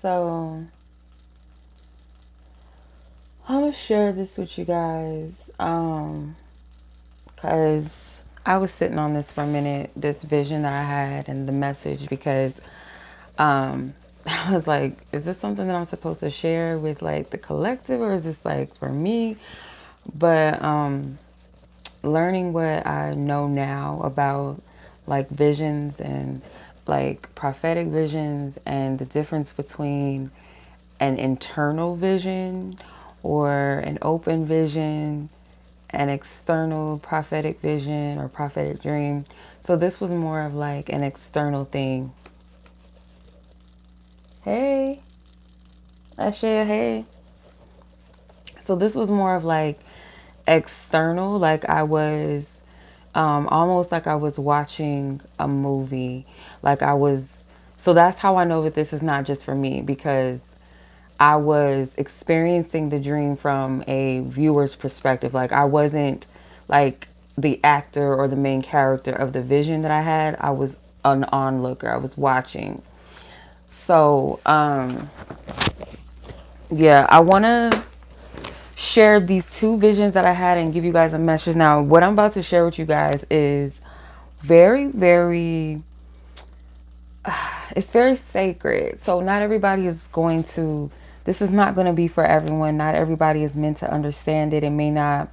So I'm gonna share this with you guys, cause I was sitting on this for a minute, this vision that I had and the message, because I was like, is this something that I'm supposed to share with like the collective, or is this like for me? But learning what I know now about like visions and like prophetic visions and the difference between an internal vision or an open vision, an external prophetic vision or prophetic dream. So this was more of like an external thing. Hey, Ashaya, hey. So this was more of like external, like I was almost like I was watching a movie. Like I was, so that's how I know that this is not just for me, because I was experiencing the dream from a viewer's perspective. Like I wasn't like the actor or the main character of the vision that I had. I was an onlooker. I was watching. So, yeah, I want to share these two visions that I had and give you guys a message. Now, what I'm about to share with you guys is very, very, it's very sacred. So not everybody is going to, this is not going to be for everyone. Not everybody is meant to understand it. It may not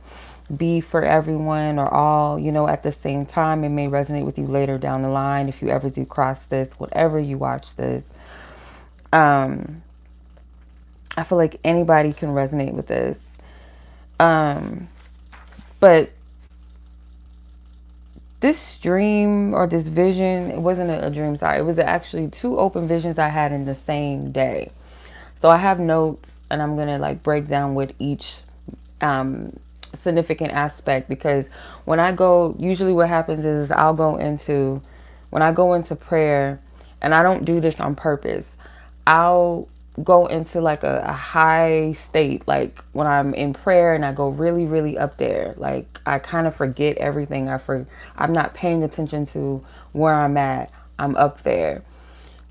be for everyone or all, at the same time. It may resonate with you later down the line if you ever do cross this, whatever you watch this. I feel like anybody can resonate with this. But this dream or this vision, it wasn't a dream, sorry. It was actually two open visions I had in the same day. So I have notes and I'm going to like break down with each significant aspect, because when I go, usually what happens is when I go into prayer, and I don't do this on purpose, I'll go into like a high state, like when I'm in prayer and I go really, really up there, like I kind of forget everything. I'm not paying attention to where I'm at. I'm up there.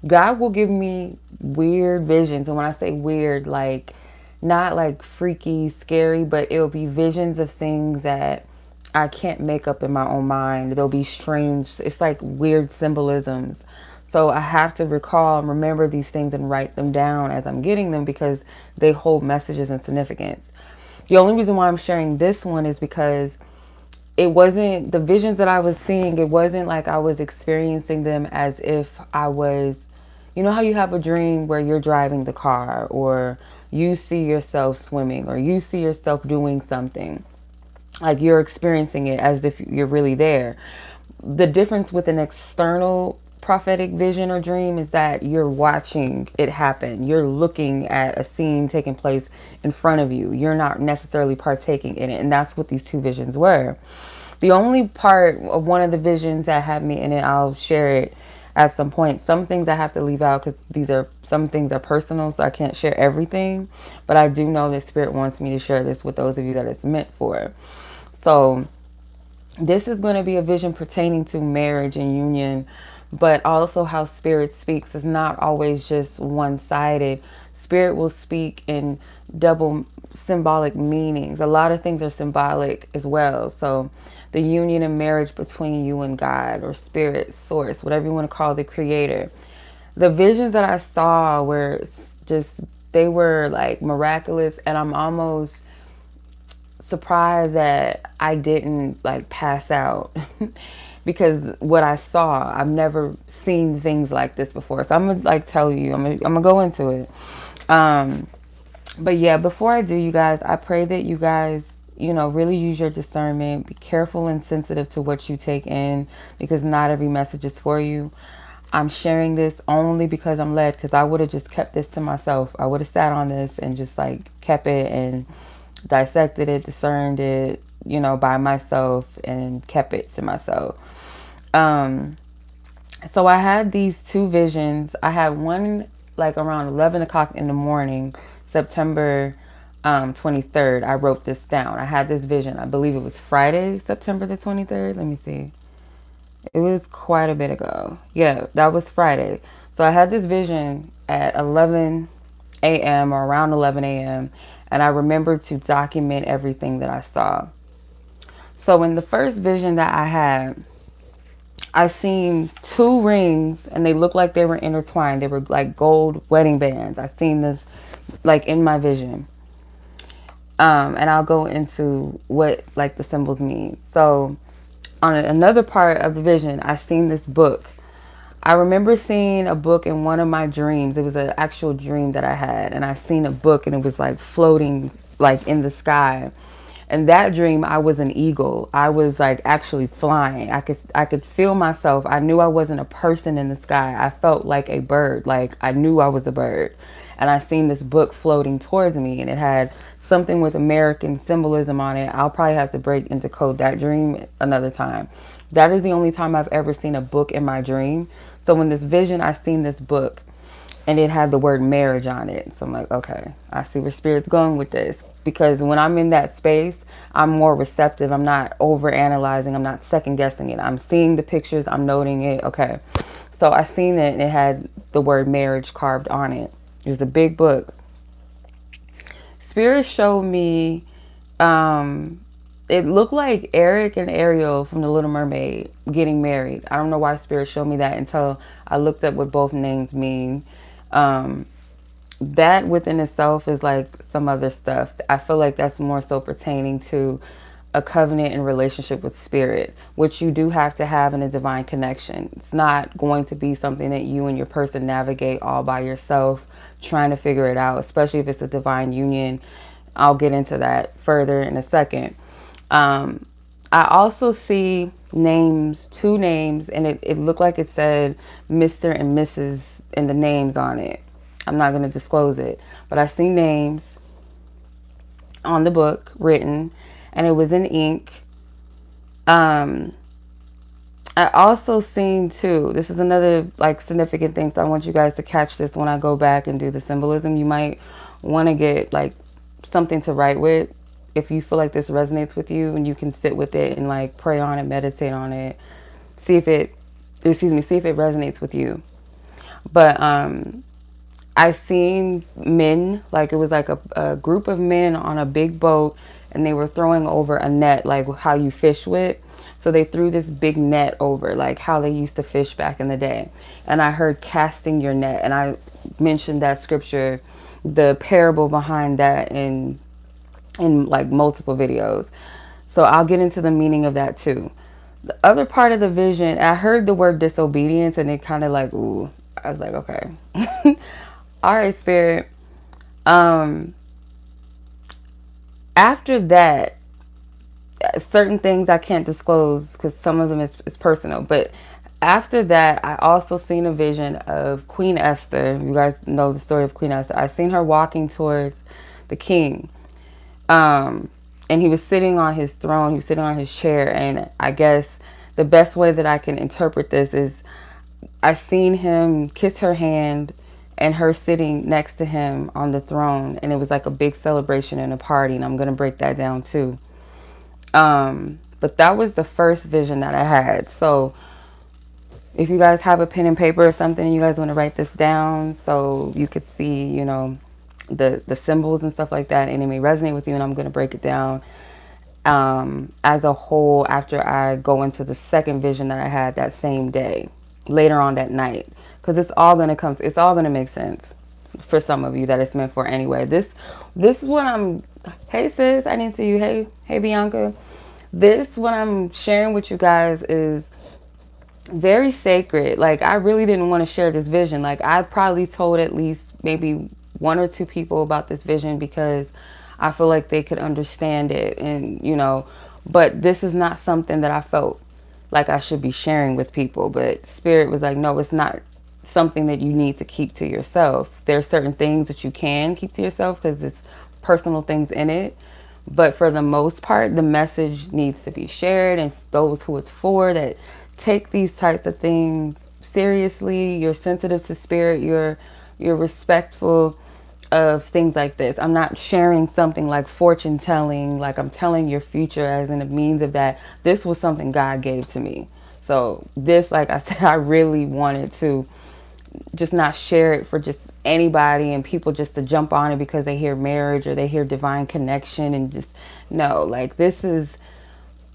God will give me weird visions. And when I say weird, like not like freaky, scary, but it'll be visions of things that I can't make up in my own mind. They'll be strange. It's like weird symbolisms. So I have to recall and remember these things and write them down as I'm getting them, because they hold messages and significance. The only reason why I'm sharing this one is because it wasn't the visions that I was seeing. It wasn't like I was experiencing them as if I was, how you have a dream where you're driving the car, or you see yourself swimming, or you see yourself doing something, like you're experiencing it as if you're really there. The difference with an external prophetic vision or dream is that you're watching it happen. You're looking at a scene taking place in front of you. You're not necessarily partaking in it. And that's what these two visions were. The only part of one of the visions that had me in it, I'll share it at some point. Some things I have to leave out because some things are personal, so I can't share everything. But I do know that Spirit wants me to share this with those of you that it's meant for. So this is going to be a vision pertaining to marriage and union, but also how Spirit speaks is not always just one-sided. Spirit will speak in double symbolic meanings. A lot of things are symbolic as well. So the union and marriage between you and God, or Spirit, Source, whatever you want to call the Creator. The visions that I saw were just, they were like miraculous, and I'm almost surprised that I didn't like pass out because what I saw, I've never seen things like this before. So I'm gonna like tell you, I'm gonna go into it. But yeah, before I do, you guys, I pray that you guys, really use your discernment. Be careful and sensitive to what you take in, because not every message is for you. I'm sharing this only because I'm led, because I would have just kept this to myself. I would have sat on this and just like kept it and dissected it, discerned it, by myself, and kept it to myself. So I had these two visions. I had one like around 11 o'clock in the morning, September 23rd. I wrote this down. I had this vision. I believe it was Friday, September the 23rd. Let me see. It was quite a bit ago. Yeah, that was Friday. So I had this vision at 11 a.m. or around 11 a.m. and I remembered to document everything that I saw. So in the first vision that I had, I seen two rings and they looked like they were intertwined. They were like gold wedding bands. I seen this like in my vision. And I'll go into what like the symbols mean. So on another part of the vision, I seen this book. I remember seeing a book in one of my dreams. It was an actual dream that I had, and I seen a book and it was like floating like in the sky. And that dream, I was an eagle. I was like actually flying. I could feel myself. I knew I wasn't a person in the sky. I felt like a bird. Like I knew I was a bird. And I seen this book floating towards me, and it had something with American symbolism on it. I'll probably have to break into code that dream another time. That is the only time I've ever seen a book in my dream. So in this vision, I seen this book and it had the word marriage on it. So I'm like, okay, I see where spirit's going with this. Because when I'm in that space, I'm more receptive. I'm not over analyzing. I'm not second guessing it. I'm seeing the pictures. I'm noting it. Okay. So I seen it and it had the word marriage carved on it. It was a big book. Spirit showed me, it looked like Eric and Ariel from The Little Mermaid getting married. I don't know why Spirit showed me that until I looked up what both names mean. That within itself is like some other stuff. I feel like that's more so pertaining to a covenant and relationship with spirit, which you do have to have in a divine connection. It's not going to be something that you and your person navigate all by yourself, trying to figure it out, especially if it's a divine union. I'll get into that further in a second. I also see names, two names, and it looked like it said Mr. and Mrs. and the names on it. I'm not going to disclose it, but I see names on the book written, and it was in ink. I also seen too, this is another like significant thing, so I want you guys to catch this when I go back and do the symbolism. You might want to get like something to write with if you feel like this resonates with you, and you can sit with it and like pray on it, meditate on it, see if it resonates with you. But I seen men, like it was like a group of men on a big boat, and they were throwing over a net, like how you fish with. So they threw this big net over, like how they used to fish back in the day. And I heard casting your net, and I mentioned that scripture, the parable behind that in like multiple videos. So I'll get into the meaning of that too. The other part of the vision, I heard the word disobedience, and it kind of like, ooh, I was like, okay. All right, spirit. After that, certain things I can't disclose because some of them is personal. But after that, I also seen a vision of Queen Esther. You guys know the story of Queen Esther. I seen her walking towards the king. And he was sitting on his throne. He was sitting on his chair. And I guess the best way that I can interpret this is I seen him kiss her hand and her sitting next to him on the throne, and it was like a big celebration and a party, and I'm gonna break that down too. But that was the first vision that I had. So if you guys have a pen and paper or something, and you guys want to write this down so you could see, you know, the symbols and stuff like that, and it may resonate with you, and I'm gonna break it down as a whole after I go into the second vision that I had that same day, later on that night. Because it's all gonna make sense for some of you that it's meant for anyway. This is what I'm, hey sis, I didn't see you. Hey Bianca. This, what I'm sharing with you guys, is very sacred. Like, I really didn't want to share this vision. Like, I probably told at least maybe one or two people about this vision because I feel like they could understand it, and you know, but this is not something that I felt like I should be sharing with people. But spirit was like, no, it's not something that you need to keep to yourself. There's certain things that you can keep to yourself because it's personal things in it, but for the most part the message needs to be shared, and those who it's for that take these types of things seriously, you're sensitive to spirit, you're respectful of things like this. I'm not sharing something like fortune telling, like I'm telling your future as in a means of that. This was something God gave to me. So this, like I said, I really wanted to just not share it for just anybody and people just to jump on it because they hear marriage or they hear divine connection, and just no, like this is,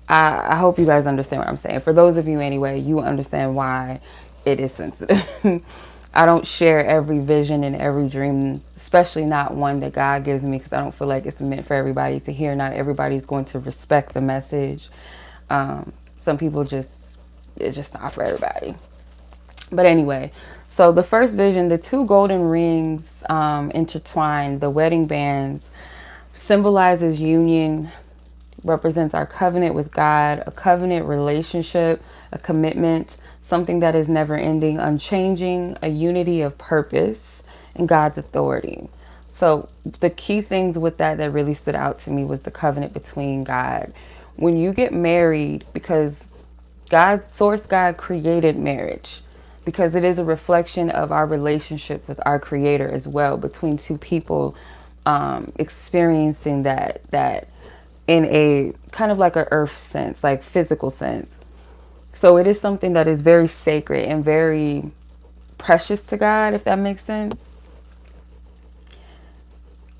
I hope you guys understand what I'm saying. For those of you anyway, you understand why it is sensitive. I don't share every vision and every dream, especially not one that God gives me, because I don't feel like it's meant for everybody to hear. Not everybody's going to respect the message. Some people just, it's just not for everybody. But anyway, so the first vision, the two golden rings intertwined, the wedding bands, symbolizes union, represents our covenant with God, a covenant relationship, a commitment, something that is never ending, unchanging, a unity of purpose, and God's authority. So the key things with that that really stood out to me was the covenant between God. When you get married, because God, source God created marriage, because it is a reflection of our relationship with our creator as well, between two people experiencing that in a kind of like a earth sense, like physical sense. So it is something that is very sacred and very precious to God, if that makes sense.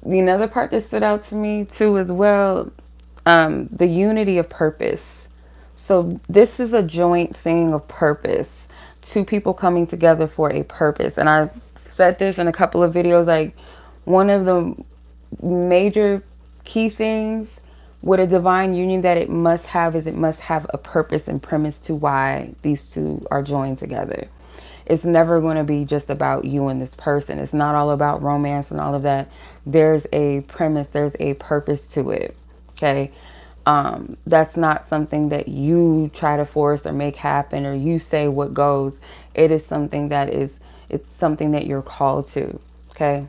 The another part that stood out to me too as well, the unity of purpose. So this is a joint thing of purpose. Two people coming together for a purpose. And I said this in a couple of videos, like one of the major key things with a divine union that it must have is it must have a purpose and premise to why these two are joined together. It's never going to be just about you and this person. It's not all about romance and all of that. There's a premise, there's a purpose to it. Okay. That's not something that you try to force or make happen or you say what goes. It is something that is, it's something that you're called to. Okay.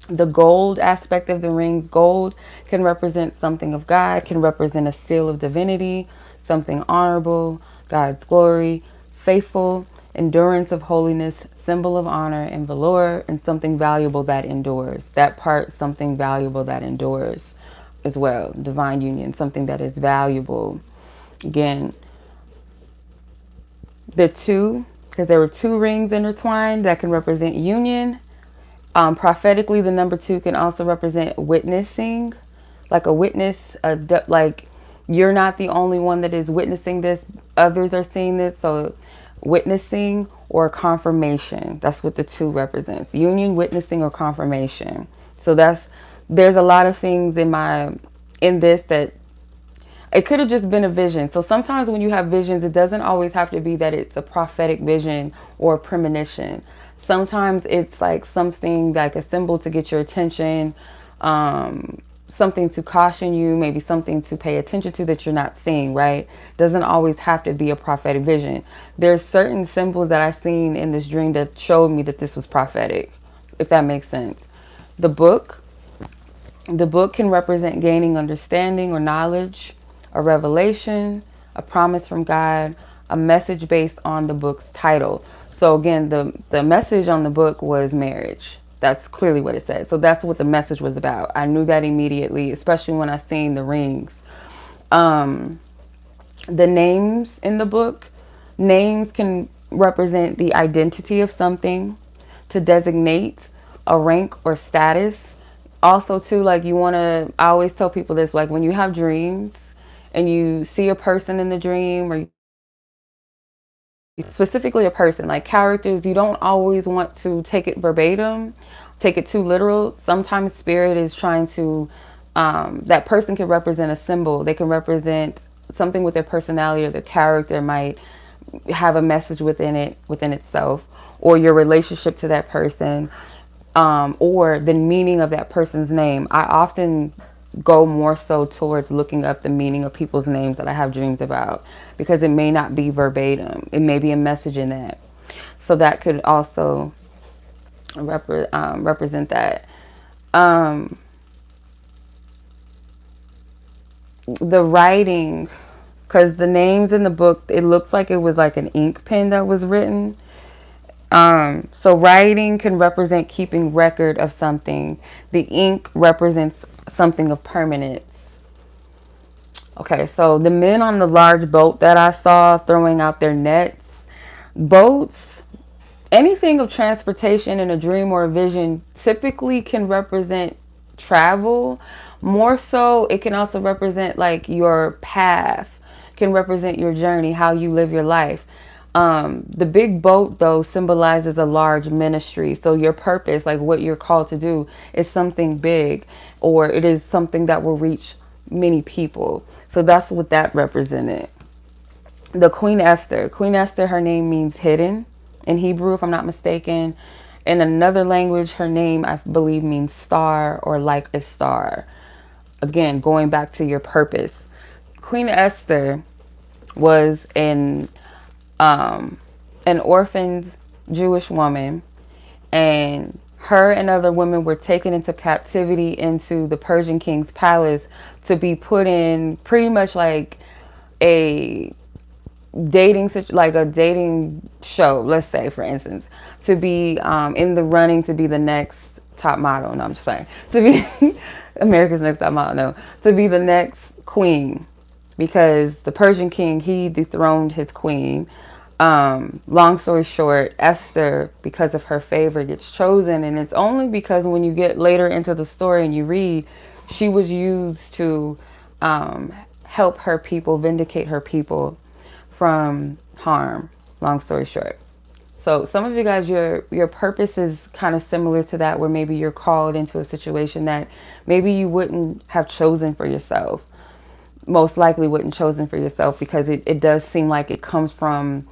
The gold aspect of the rings, gold can represent something of God, can represent a seal of divinity, something honorable, God's glory, faithful, endurance of holiness, symbol of honor and valor, and something valuable that endures. That part, something valuable that endures as well. Divine union, something that is valuable. Again, the two, because there were two rings intertwined that can represent union. Prophetically, the number two can also represent witnessing, like a witness, like you're not the only one that is witnessing this. Others are seeing this. So witnessing or confirmation. That's what the two represents. Union, witnessing, or confirmation. So there's a lot of things in this that it could have just been a vision. So sometimes when you have visions, it doesn't always have to be that it's a prophetic vision or a premonition. Sometimes it's like something like a symbol to get your attention, something to caution you, maybe something to pay attention to that you're not seeing, right? Doesn't always have to be a prophetic vision. There's certain symbols that I've seen in this dream that showed me that this was prophetic, if that makes sense. The book can represent gaining understanding or knowledge, a revelation, a promise from God, a message based on the book's title. So again, the message on the book was marriage. That's clearly what it said. So that's what the message was about. I knew that immediately, especially when I seen the rings. The names in the book, names can represent the identity of something, to designate a rank or status. Also too, like I always tell people this, like when you have dreams and you see a person in the dream, or specifically a person, like characters, you don't always want to take it verbatim, take it too literal. Sometimes spirit is trying to, that person can represent a symbol. They can represent something with their personality, or their character might have a message within itself, or your relationship to that person, or the meaning of that person's name. I often go more so towards looking up the meaning of people's names that I have dreams about, because it may not be verbatim. It may be a message in that. So that could also represent that. The writing, because the names in the book, it looks like it was like an ink pen that was written. So writing can represent keeping record of something. The ink represents something of permanence. Okay, so the men on the large boat that I saw throwing out their nets, boats, Anything of transportation in a dream or a vision typically can represent travel. More so, it can also represent like your path, can represent your journey, how you live your life. The big boat, though, symbolizes a large ministry. So your purpose, like what you're called to do, is something big, or it is something that will reach many people. So that's what that represented. The Queen Esther. Queen Esther, her name means hidden in Hebrew, if I'm not mistaken. In another language, her name, I believe, means star or like a star. Again, going back to your purpose. Queen Esther was an orphaned Jewish woman, and her and other women were taken into captivity into the Persian king's palace to be put in pretty much like a like a dating show, let's say, for instance, to be in the running to be the next top model. No, I'm just playing. To be America's next top model. No, to be the next queen, because the Persian king, he dethroned his queen. Long story short, Esther, because of her favor, gets chosen, and it's only because when you get later into the story and you read, she was used to help her people, vindicate her people from harm. Long story short. So some of you guys, your purpose is kind of similar to that, where maybe you're called into a situation that maybe you wouldn't have chosen for yourself. Most likely wouldn't chosen for yourself, because it does seem like it comes from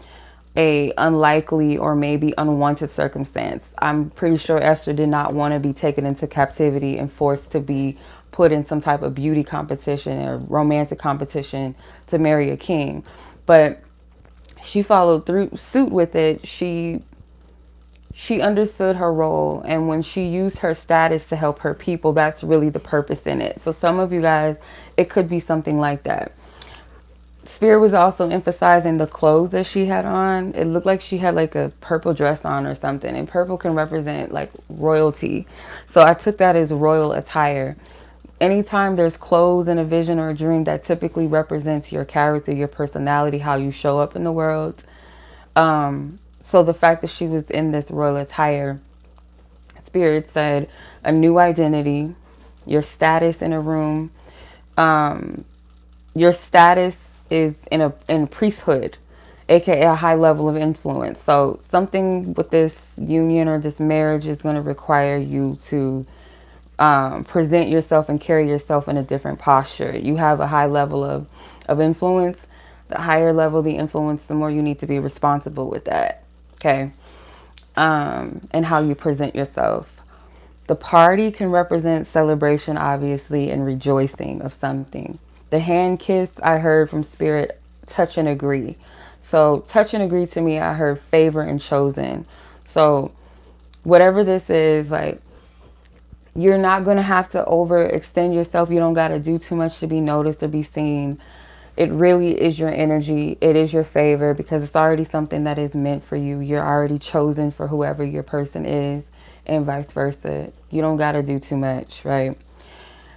a unlikely or maybe unwanted circumstance. I'm pretty sure Esther did not want to be taken into captivity and forced to be put in some type of beauty competition or romantic competition to marry a king. But she followed through suit with it. She understood her role, and when she used her status to help her people, that's really the purpose in it. So some of you guys, it could be something like that. Spirit was also emphasizing the clothes that she had on. It looked like she had like a purple dress on or something, and purple can represent like royalty. So I took that as royal attire. Anytime there's clothes in a vision or a dream, that typically represents your character, your personality, how you show up in the world. So the fact that she was in this royal attire, Spirit said a new identity, your status in a room. Your status is in priesthood, aka a high level of influence. So something with this union or this marriage is going to require you to present yourself and carry yourself in a different posture. You have a high level of influence. The higher level the influence, the more you need to be responsible with that. Okay. And how you present yourself. The party can represent celebration, obviously, and rejoicing of something. The hand kiss, I heard from Spirit, touch and agree. So touch and agree, to me, I heard favor and chosen. So whatever this is, like, you're not going to have to overextend yourself. You don't got to do too much to be noticed or be seen. It really is your energy. It is your favor, because it's already something that is meant for you. You're already chosen for whoever your person is, and vice versa. You don't got to do too much, right?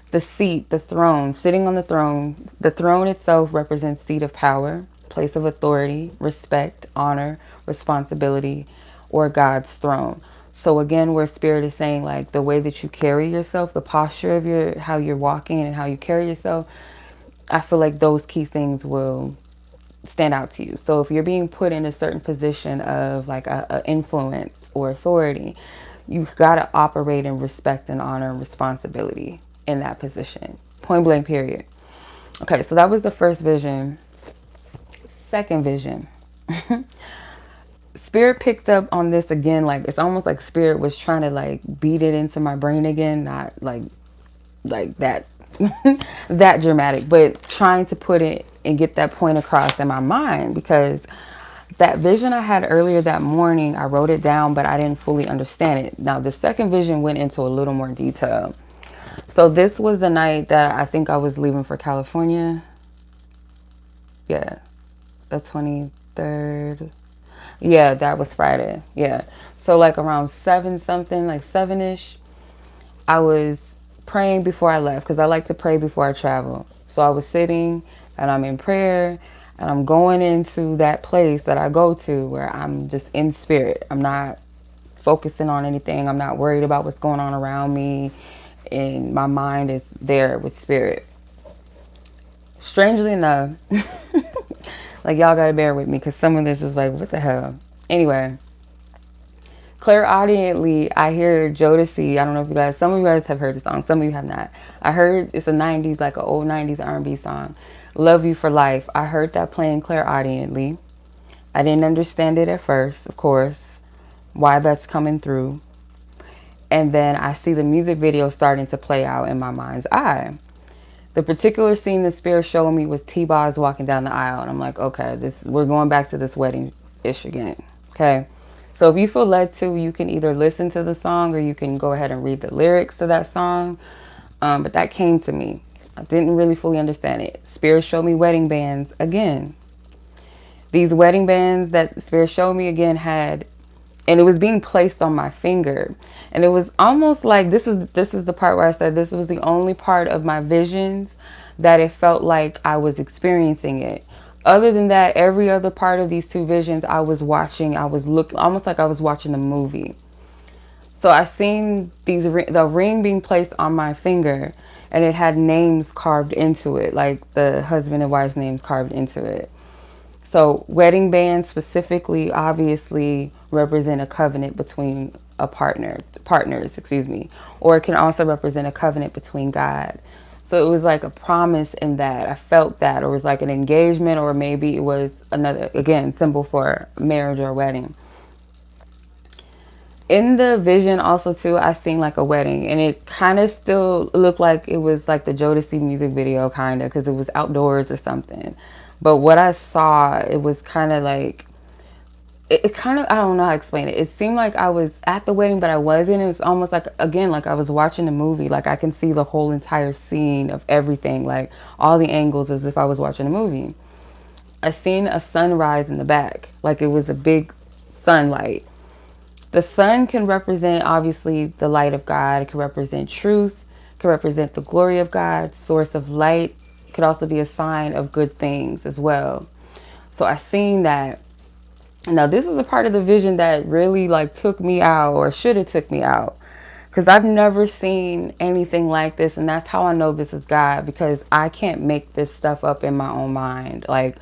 The seat, the throne, sitting on the throne. The throne itself represents seat of power, place of authority, respect, honor, responsibility, or God's throne. So again, where Spirit is saying, like, the way that you carry yourself, the posture of how you're walking and how you carry yourself, I feel like those key things will stand out to you. So if you're being put in a certain position of like a influence or authority, you've got to operate in respect and honor and responsibility in that position. Point blank, period. Okay, so that was the first vision. Second vision. Spirit picked up on this again. Like, it's almost like Spirit was trying to like beat it into my brain again. Not like that that dramatic, but trying to put it and get that point across in my mind, because that vision I had earlier that morning, I wrote it down, but I didn't fully understand it. Now the second vision went into a little more detail. So this was the night that I think I was leaving for California. Yeah, the 23rd. Yeah, that was Friday. Yeah. So like around 7 something, like 7-ish, I was praying before I left, because I like to pray before I travel. So I was sitting and I'm in prayer. And I'm going into that place that I go to where I'm just in spirit. I'm not focusing on anything. I'm not worried about what's going on around me. And my mind is there with spirit. Strangely enough, like y'all gotta bear with me because some of this is like, what the hell? Anyway, clairaudiently, I hear Jodeci. I don't know if you guys, some of you guys have heard the song, some of you have not. I heard it's a 90s, like an old 90s R&B song, Love You for Life. I heard that playing clairaudiently. I didn't understand it at first, of course, why that's coming through. And then I see the music video starting to play out in my mind's eye. The particular scene the spirit showed me was T-Boz walking down the aisle. And I'm like, okay, we're going back to this wedding-ish again. Okay. So if you feel led to, you can either listen to the song or you can go ahead and read the lyrics to that song. But that came to me. I didn't really fully understand it. Spirit showed me wedding bands again. These wedding bands that Spirit showed me again and it was being placed on my finger. And it was almost like, this is the part where I said this was the only part of my visions that it felt like I was experiencing it. Other than that, every other part of these two visions I was watching, I was looking almost like I was watching a movie. So I seen the ring being placed on my finger, and it had names carved into it, like the husband and wife's names carved into it. So wedding bands specifically obviously represent a covenant between partners, or it can also represent a covenant between God. So it was like a promise in that. I felt that, or it was like an engagement, or maybe it was another, again, symbol for marriage or wedding. In the vision also too, I seen like a wedding, and it kind of still looked like it was like the Jodeci music video kind of, because it was outdoors or something. But what I saw, it was kind of like, it kind of, I don't know how to explain it. It seemed like I was at the wedding, but I wasn't. It was almost like, again, like I was watching a movie. Like I can see the whole entire scene of everything, like all the angles, as if I was watching a movie. I seen a sunrise in the back, like it was a big sunlight. The sun can represent, obviously, the light of God. It can represent truth, it can represent the glory of God, source of light. It could also be a sign of good things as well. So I seen that. Now, this is a part of the vision that really like took me out, or should have took me out, because I've never seen anything like this. And that's how I know this is God, because I can't make this stuff up in my own mind. Like,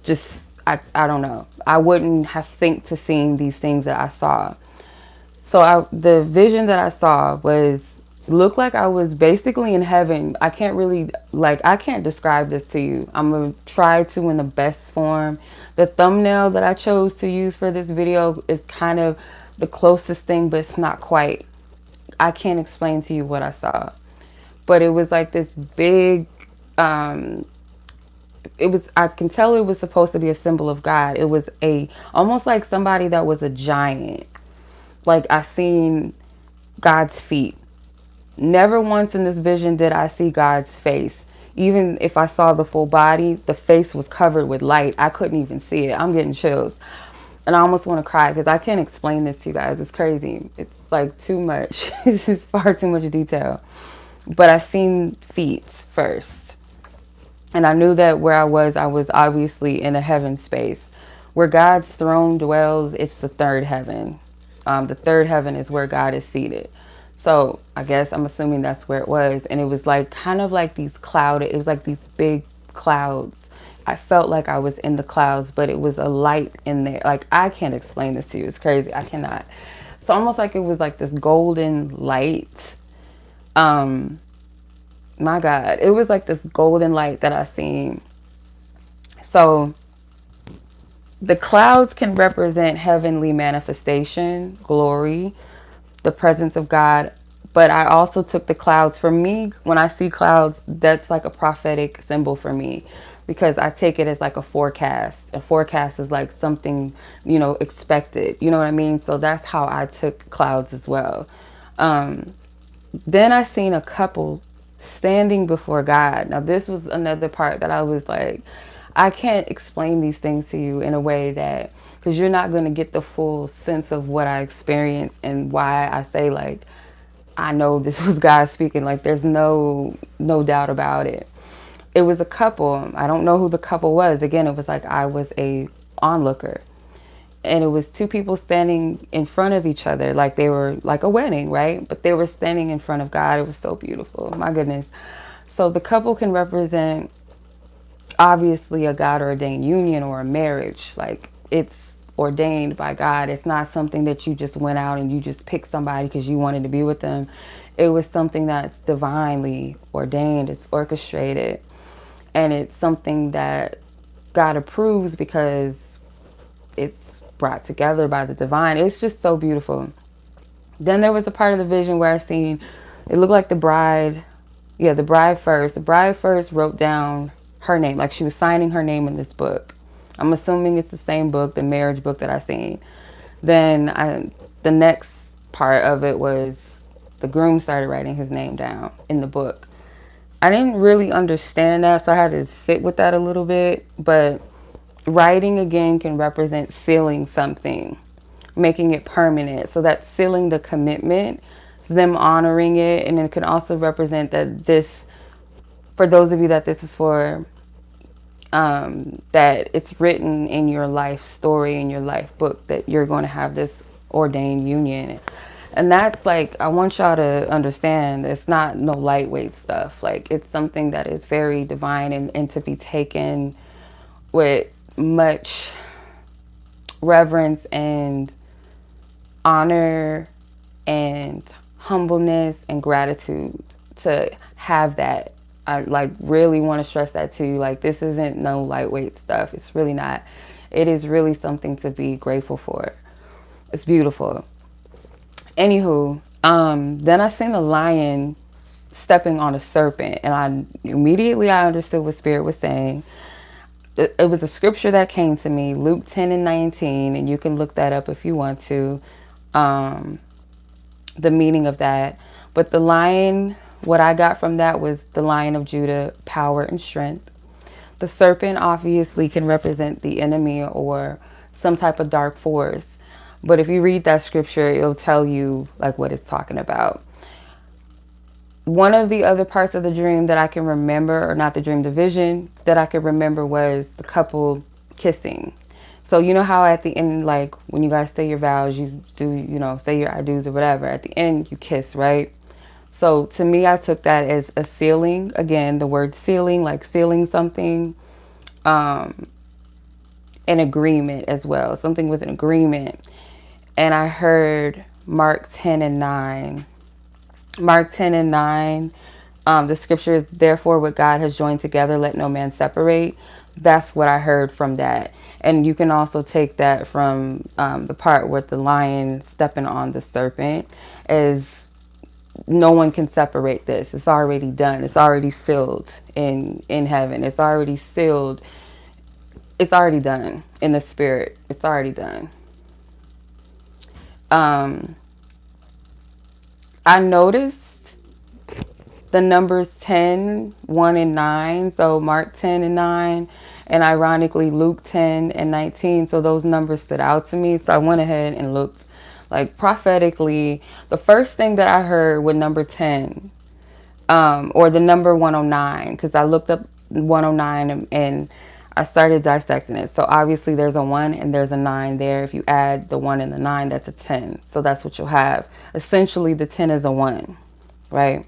just, I don't know. I wouldn't have think to seeing these things that I saw. So the vision that I saw looked like I was basically in heaven. I can't really, I can't describe this to you. I'm going to try to in the best form. The thumbnail that I chose to use for this video is kind of the closest thing, but it's not quite. I can't explain to you what I saw. But it was like this big, I can tell it was supposed to be a symbol of God. It was almost like somebody that was a giant. Like I seen God's feet. Never once in this vision did I see God's face. Even if I saw the full body, the face was covered with light. I couldn't even see it. I'm getting chills. And I almost want to cry because I can't explain this to you guys. It's crazy. It's like too much. This is far too much detail. But I seen feet first. And I knew that where I was obviously in a heaven space. Where God's throne dwells, it's the third heaven. The third heaven is where God is seated. So I guess I'm assuming that's where it was. And it was like kind of like it was like these big clouds. I felt like I was in the clouds, but it was a light in there. Like I can't explain this to you. It's crazy. I cannot. It's almost like it was like this golden light. My God, it was like this golden light that I seen. So the clouds can represent heavenly manifestation, glory, the presence of God. But I also took the clouds. For me, when I see clouds, that's like a prophetic symbol for me, because I take it as like a forecast. A forecast is like something, expected. You know what I mean? So that's how I took clouds as well. Then I seen a couple standing before God. Now, this was another part that I was like, I can't explain these things to you in a way that, because you're not going to get the full sense of what I experienced and why I say like, I know this was God speaking. Like there's no doubt about it. It was a couple. I don't know who the couple was. Again, it was like I was a onlooker. And it was two people standing in front of each other like they were like a wedding, right? But they were standing in front of God. It was so beautiful. My goodness. So the couple can represent obviously a God ordained union or a marriage. Like it's ordained by God. It's not something that you just went out and you just picked somebody because you wanted to be with them. It was something that's divinely ordained. It's orchestrated. And it's something that God approves because it's brought together by the divine. It's just so beautiful. Then there was a part of the vision where I seen it looked like the bride. Yeah, the bride first. The bride first wrote down her name, like she was signing her name in this book. I'm assuming it's the same book, the marriage book that I seen. The next part of it was the groom started writing his name down in the book. I didn't really understand that, so I had to sit with that a little bit. But writing again can represent sealing something, making it permanent. So that's sealing the commitment, them honoring it. And it can also represent that this, for those of you that this is for, that it's written in your life story, in your life book, that you're going to have this ordained union. And that's like, I want y'all to understand it's not no lightweight stuff. Like it's something that is very divine and to be taken with much reverence and honor and humbleness and gratitude to have that. I like really want to stress that to you. Like this isn't no lightweight stuff. It's really not. It is really something to be grateful for. It's beautiful. Anywho, then I seen a lion stepping on a serpent, and I understood what Spirit was saying. It was a scripture that came to me, Luke 10:19, and you can look that up if you want to, the meaning of that. But the lion, what I got from that was the Lion of Judah, power and strength. The serpent obviously can represent the enemy or some type of dark force. But if you read that scripture, it'll tell you like what it's talking about. One of the other parts of the dream that I can remember, or not the dream, the vision that I could remember was the couple kissing. So you know how at the end, like when you guys say your vows, you do, you know, say your I do's or whatever. At the end, you kiss, right? So to me, I took that as a sealing. Again, the word sealing, like sealing something, an agreement as well, something with an agreement. And I heard Mark 10:9. Mark 10:9, the scripture is, therefore what God has joined together, let no man separate. That's what I heard from that. And you can also take that from the part with the lion stepping on the serpent, as no one can separate this. It's already done. It's already sealed in heaven. It's already sealed. It's already done in the spirit. It's already done. I noticed the numbers 10, 1, and 9. So Mark 10:9, and ironically Luke 10:19. So those numbers stood out to me. So I went ahead and looked like prophetically. The first thing that I heard with number 10, or the number 109, because I looked up 109 and I started dissecting it. So obviously there's a 1 and there's a 9 there. If you add the 1 and the 9, that's a 10. So that's what you'll have. Essentially the 10 is a 1, right?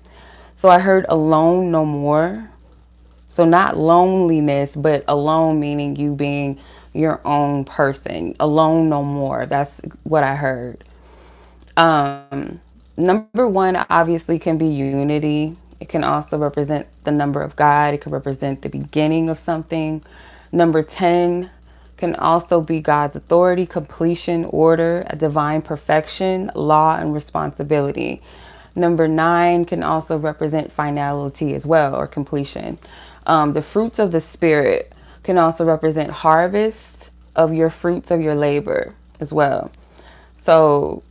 So I heard alone no more. So not loneliness, but alone meaning you being your own person. Alone no more. That's what I heard. Number 1 obviously can be unity. It can also represent the number of God. It can represent the beginning of something. Number 10 can also be God's authority, completion, order, a divine perfection, law, and responsibility. Number 9 can also represent finality as well, or completion. The fruits of the Spirit can also represent harvest of your fruits of your labor as well. So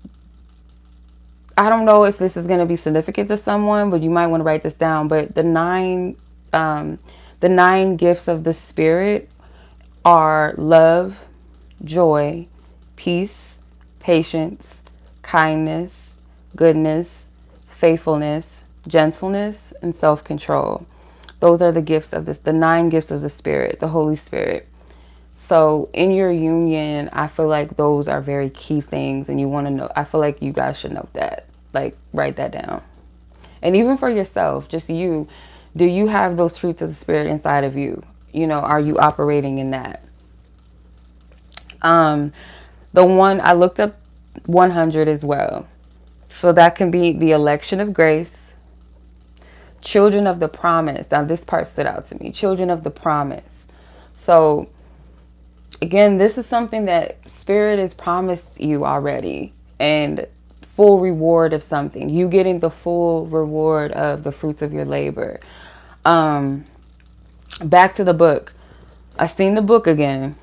I don't know if this is going to be significant to someone, but you might want to write this down. But the nine gifts of the Spirit are love, joy, peace, patience, kindness, goodness, faithfulness, gentleness, and self-control. Those are the gifts of this, the 9 gifts of the Spirit, the Holy Spirit. So in your union, I feel like those are very key things, and you want to know, I feel like you guys should know that. Like, write that down. And even for yourself, just you, do you have those fruits of the Spirit inside of you? You know, are you operating in that? The one, I looked up 100 as well. So that can be the election of grace, children of the promise. Now this part stood out to me. Children of the promise. So again, this is something that Spirit has promised you already, and full reward of something. You getting the full reward of the fruits of your labor. Back to the book. I seen the book again.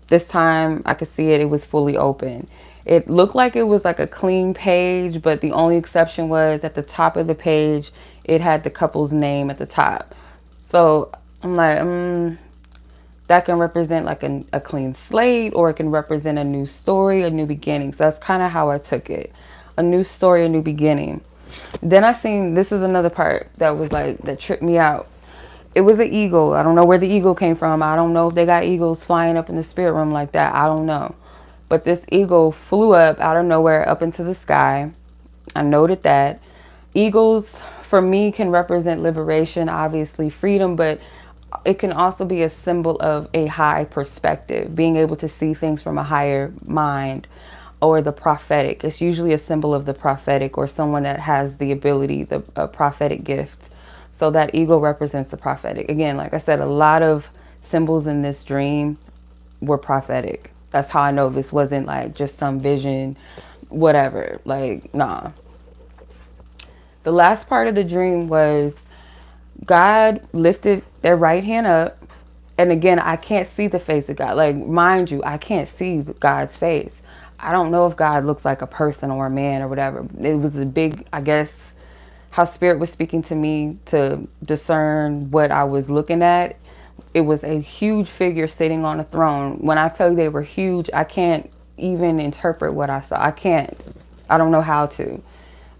This time I could see it. It was fully open. It looked like it was like a clean page, but the only exception was at the top of the page, it had the couple's name at the top. So I'm like, that can represent like a clean slate, or it can represent a new story, a new beginning. So that's kind of how I took it. A new story, a new beginning. Then I seen, this is another part that was like, that tripped me out. It was an eagle. I don't know where the eagle came from. I don't know if they got eagles flying up in the spirit realm like that. I don't know. But this eagle flew up out of nowhere up into the sky. I noted that. Eagles, for me, can represent liberation, obviously freedom, but it can also be a symbol of a high perspective, being able to see things from a higher mind, or the prophetic. It's usually a symbol of the prophetic, or someone that has the ability, the prophetic gift. So that eagle represents the prophetic. Again, like I said, a lot of symbols in this dream were prophetic. That's how I know this wasn't like just some vision, whatever. Like, nah. The last part of the dream was God lifted their right hand up. And again, I can't see the face of God. Like, mind you, I can't see God's face. I don't know if God looks like a person or a man or whatever. It was a big, I guess, how Spirit was speaking to me to discern what I was looking at. It was a huge figure sitting on a throne. When I tell you they were huge, I can't even interpret what I saw. I don't know how to.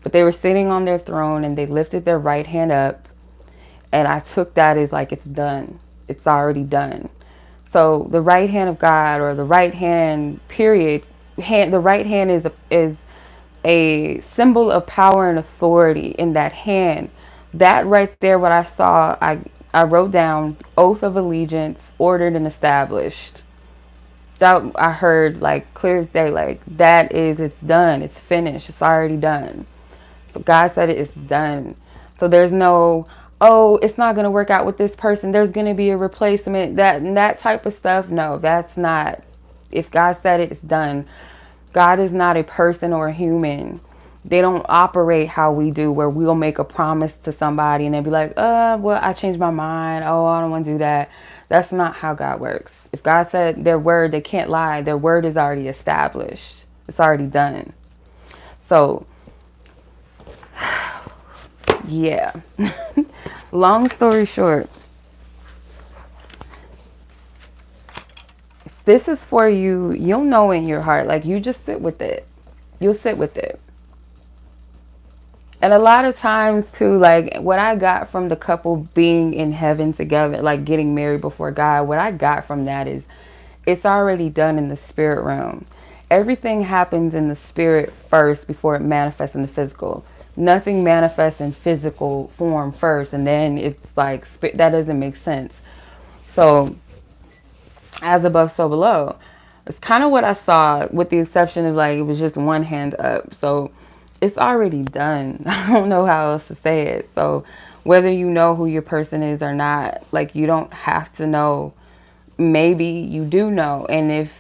But they were sitting on their throne, and they lifted their right hand up. And I took that as like, it's done. It's already done. So the right hand of God, or the right hand, period. The right hand is a symbol of power and authority in that hand. That right there, what I saw, I wrote down oath of allegiance, ordered and established. That I heard like clear as day, like that is, it's done, it's finished, it's already done. So God said it's done. So there's no, oh, it's not going to work out with this person, there's going to be a replacement, that type of stuff. No, that's not. If God said it, it's done. God is not a person or a human. They don't operate how we do, where we'll make a promise to somebody and they'll be like, well, I changed my mind. Oh, I don't want to do that. That's not how God works. If God said their word, they can't lie. Their word is already established. It's already done. So, yeah. Long story short, this is for you. You'll know in your heart, like, you just sit with it. You'll sit with it. And a lot of times too, like what I got from the couple being in heaven together, like getting married before God, what I got from that is it's already done in the spirit realm. Everything happens in the spirit first before it manifests in the physical. Nothing manifests in physical form first, and then it's like, that doesn't make sense. So as above, so below. It's kind of what I saw, with the exception of like, it was just one hand up. So it's already done. I don't know how else to say it. So whether you know who your person is or not, like, you don't have to know. Maybe you do know. And if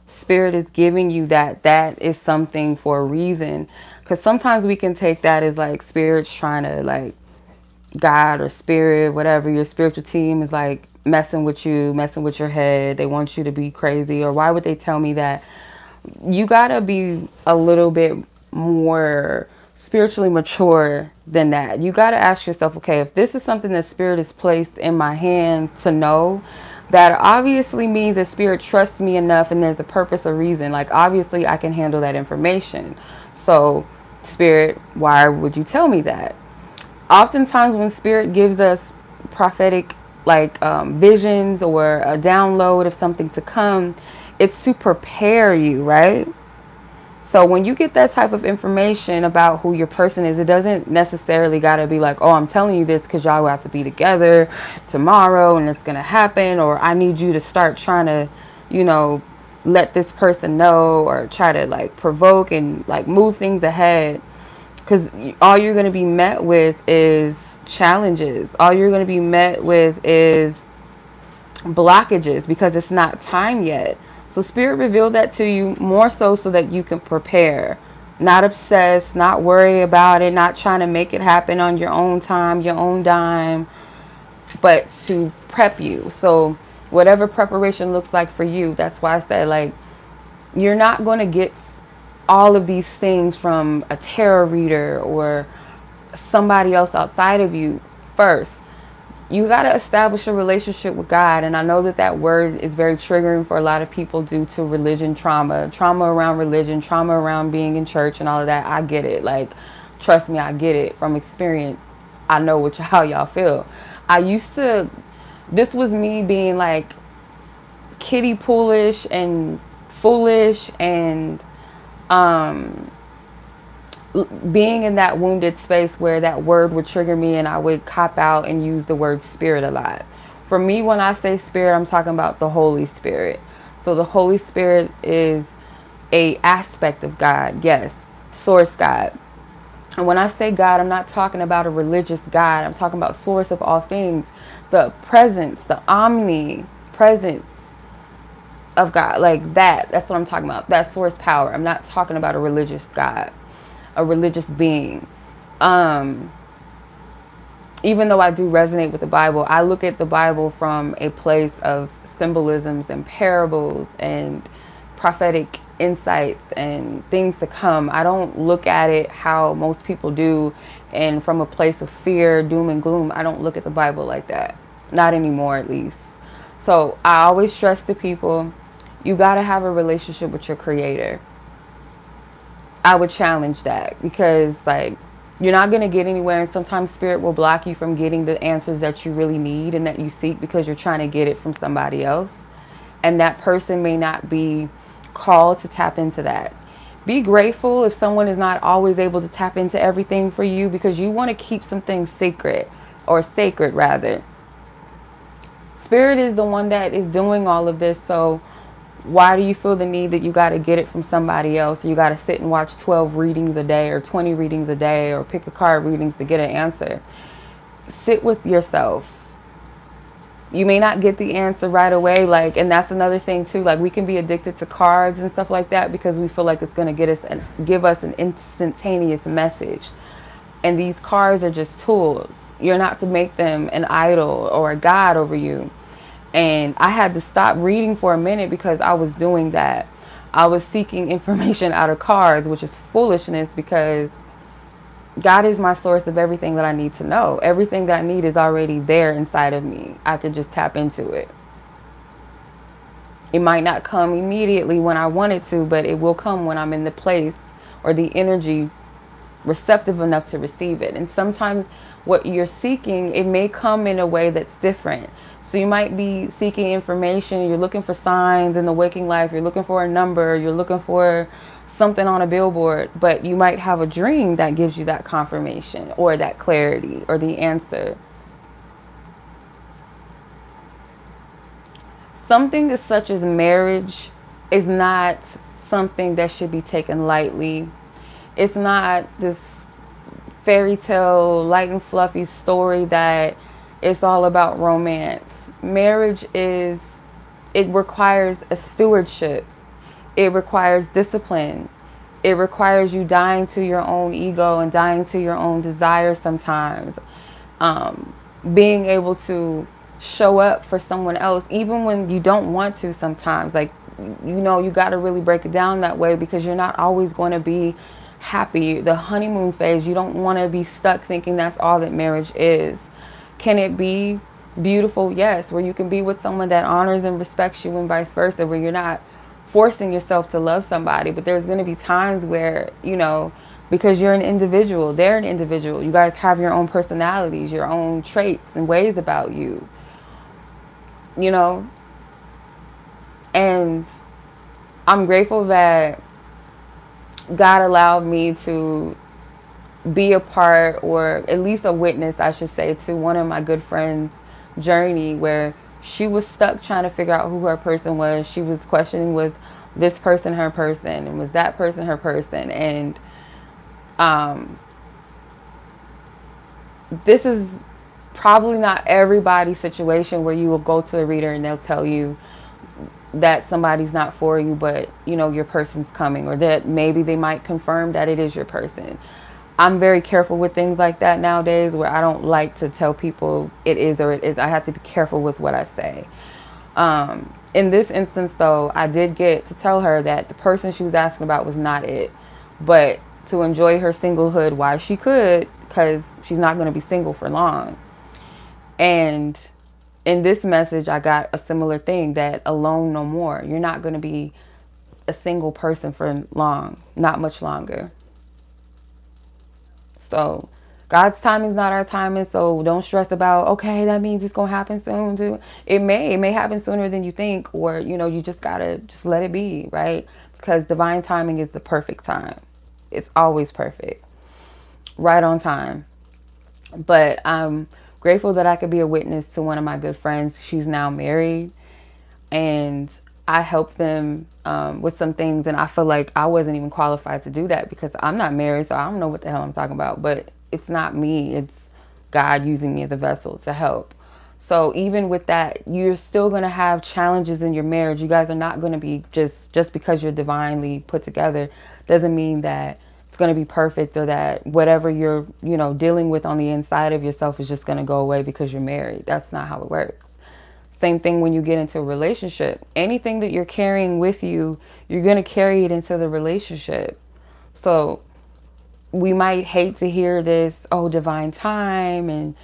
Spirit is giving you that, that is something for a reason. Because sometimes we can take that as like Spirit's trying to, like, God or Spirit, whatever, your spiritual team is like messing with you, messing with your head. They want you to be crazy. Or why would they tell me that? You gotta be a little bit more spiritually mature than that. You got to ask yourself, okay, if this is something that Spirit has placed in my hand to know, that obviously means that Spirit trusts me enough and there's a purpose or reason. Like, obviously I can handle that information. So Spirit, why would you tell me that? Oftentimes when Spirit gives us prophetic like visions or a download of something to come, it's to prepare you, right? So when you get that type of information about who your person is, it doesn't necessarily got to be like, oh, I'm telling you this because y'all have to be together tomorrow and it's going to happen, or I need you to start trying to, you know, let this person know, or try to like provoke and like move things ahead. Because all you're going to be met with is challenges. All you're going to be met with is blockages because it's not time yet. So Spirit revealed that to you more so that you can prepare, not obsess, not worry about it, not trying to make it happen on your own time, your own dime, but to prep you. So whatever preparation looks like for you, that's why I said, like, you're not going to get all of these things from a tarot reader or somebody else outside of you. First, you got to establish a relationship with God. And I know that that word is very triggering for a lot of people due to religion trauma around religion, trauma around being in church and all of that. I get it. Like, trust me, I get it from experience. I know how y'all feel. I used to, this was me being like kiddie poolish and foolish and being in that wounded space where that word would trigger me and I would cop out and use the word spirit a lot. For me, when I say spirit, I'm talking about the Holy Spirit. So the Holy Spirit is a aspect of God, yes, source God. And when I say God, I'm not talking about a religious God. I'm talking about source of all things, the presence, the omnipresence of God, like that. That's what I'm talking about, that source power. I'm not talking about a religious God, a religious being. Even though I do resonate with the Bible, I look at the Bible from a place of symbolisms and parables and prophetic insights and things to come. I don't look at it how most people do, and from a place of fear, doom and gloom. I don't look at the Bible like that. Not anymore, at least. So I always stress to people, you got to have a relationship with your Creator. I would challenge that, because like, you're not going to get anywhere, and sometimes Spirit will block you from getting the answers that you really need and that you seek because you're trying to get it from somebody else, and that person may not be called to tap into that. Be grateful if someone is not always able to tap into everything for you, because you want to keep some things secret, or sacred rather. Spirit is the one that is doing all of this, so why do you feel the need that you got to get it from somebody else? You got to sit and watch 12 readings a day or 20 readings a day or pick a card readings to get an answer. Sit with yourself. You may not get the answer right away, like, and that's another thing too. Like, we can be addicted to cards and stuff like that because we feel like it's going to get us and give us an instantaneous message. And these cards are just tools. You're not to make them an idol or a god over you. And I had to stop reading for a minute because I was doing that. I was seeking information out of cards, which is foolishness, because God is my source of everything that I need to know. Everything that I need is already there inside of me. I could just tap into it. It might not come immediately when I want it to, but it will come when I'm in the place or the energy receptive enough to receive it. And sometimes what you're seeking, it may come in a way that's different. So you might be seeking information, you're looking for signs in the waking life, you're looking for a number, you're looking for something on a billboard, but you might have a dream that gives you that confirmation or that clarity or the answer. Something as such as marriage is not something that should be taken lightly. It's not this fairy tale, light and fluffy story that it's all about romance. Marriage it requires a stewardship. It requires discipline. It requires you dying to your own ego and dying to your own desires sometimes. Being able to show up for someone else, even when you don't want to sometimes. Like, you know, you got to really break it down that way, because you're not always going to be happy. The honeymoon phase, you don't want to be stuck thinking that's all that marriage is. Can it be beautiful? Yes, where you can be with someone that honors and respects you and vice versa, where you're not forcing yourself to love somebody. But there's going to be times where, you know, because you're an individual. They're an individual. You guys have your own personalities, your own traits and ways about you, you know? And I'm grateful that God allowed me to be a part, or at least a witness, I should say, to one of my good friends' journey where she was stuck trying to figure out who her person was. She was questioning, was this person her person, and was that person her person? And um, this is probably not everybody's situation where you will go to a reader and they'll tell you that somebody's not for you, but you know your person's coming, or that maybe they might confirm that it is your person. I'm very careful with things like that nowadays, where I don't like to tell people it is or it is. I have to be careful with what I say. In this instance, though, I did get to tell her that the person she was asking about was not it, but to enjoy her singlehood while she could, because she's not going to be single for long. And in this message, I got a similar thing, that alone no more. You're not going to be a single person for long, not much longer. So God's timing is not our timing. So don't stress about, okay, that means it's going to happen soon too. It may happen sooner than you think, or, you know, you just got to just let it be, right? Because divine timing is the perfect time. It's always perfect, right on time. But I'm grateful that I could be a witness to one of my good friends. She's now married, and I helped them with some things, and I feel like I wasn't even qualified to do that because I'm not married, so I don't know what the hell I'm talking about. But it's not me, it's God using me as a vessel to help. So even with that, you're still going to have challenges in your marriage. You guys are not going to be just because you're divinely put together doesn't mean that it's going to be perfect, or that whatever you're, you know, dealing with on the inside of yourself is just going to go away because you're married. That's not how it works. Same thing when you get into a relationship. Anything that you're carrying with you, you're going to carry it into the relationship. So we might hate to hear this, oh, divine time, and,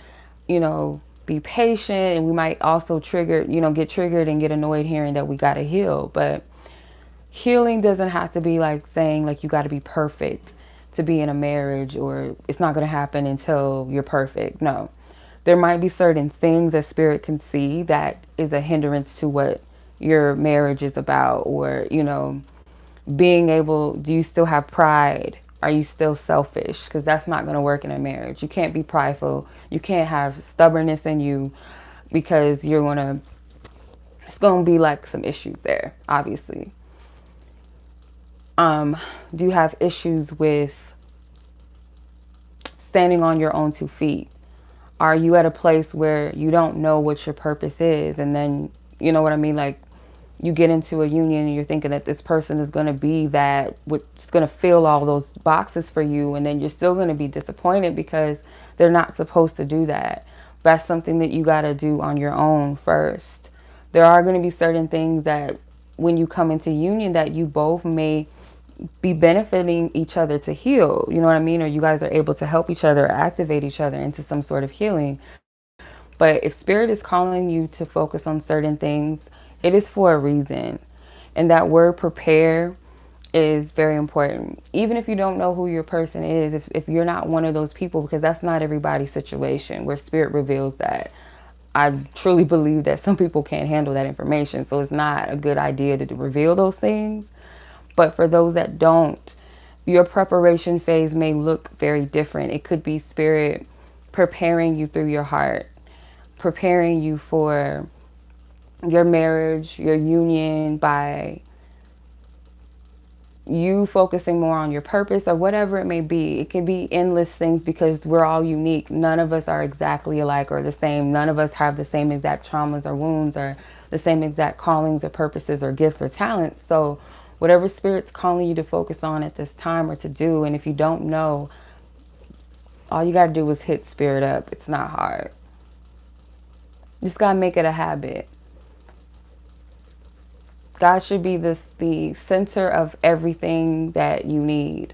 you know, be patient. And we might also get triggered and get annoyed hearing that we got to heal. But healing doesn't have to be like saying like you got to be perfect to be in a marriage, or it's not going to happen until you're perfect. No, there might be certain things that spirit can see that is a hindrance to what your marriage is about, or, you know, being able, do you still have pride? Are you still selfish? Because that's not going to work in a marriage. You can't be prideful. You can't have stubbornness in you, because it's going to be like some issues there, obviously. Do you have issues with standing on your own 2 feet? Are you at a place where you don't know what your purpose is? And then, you know what I mean? Like, you get into a union and you're thinking that this person is going to be that, which is going to fill all those boxes for you. And then you're still going to be disappointed because they're not supposed to do that. That's something that you got to do on your own first. There are going to be certain things that when you come into union that you both may be benefiting each other to heal, you know what I mean? Or you guys are able to help each other, or activate each other into some sort of healing. But if spirit is calling you to focus on certain things, it is for a reason. And that word prepare is very important. Even if you don't know who your person is, if you're not one of those people, because that's not everybody's situation where spirit reveals that. I truly believe that some people can't handle that information. So it's not a good idea to reveal those things. But for those that don't, your preparation phase may look very different. It could be spirit preparing you through your heart, preparing you for your marriage, your union, by you focusing more on your purpose, or whatever it may be. It can be endless things, because we're all unique. None of us are exactly alike or the same. None of us have the same exact traumas or wounds, or the same exact callings or purposes or gifts or talents. So whatever spirit's calling you to focus on at this time or to do, and if you don't know, all you got to do is hit spirit up. It's not hard. You just got to make it a habit. God should be the center of everything that you need.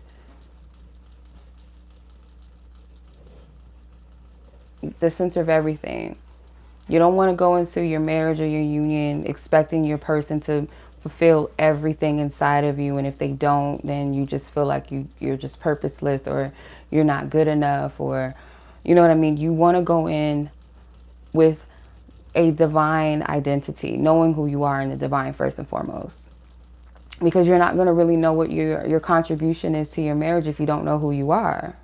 The center of everything. You don't want to go into your marriage or your union expecting your person to fulfill everything inside of you. And if they don't, then you just feel like you're just purposeless, or you're not good enough, or you know what I mean? You want to go in with a divine identity, knowing who you are in the divine first and foremost. Because you're not going to really know what your contribution is to your marriage if you don't know who you are.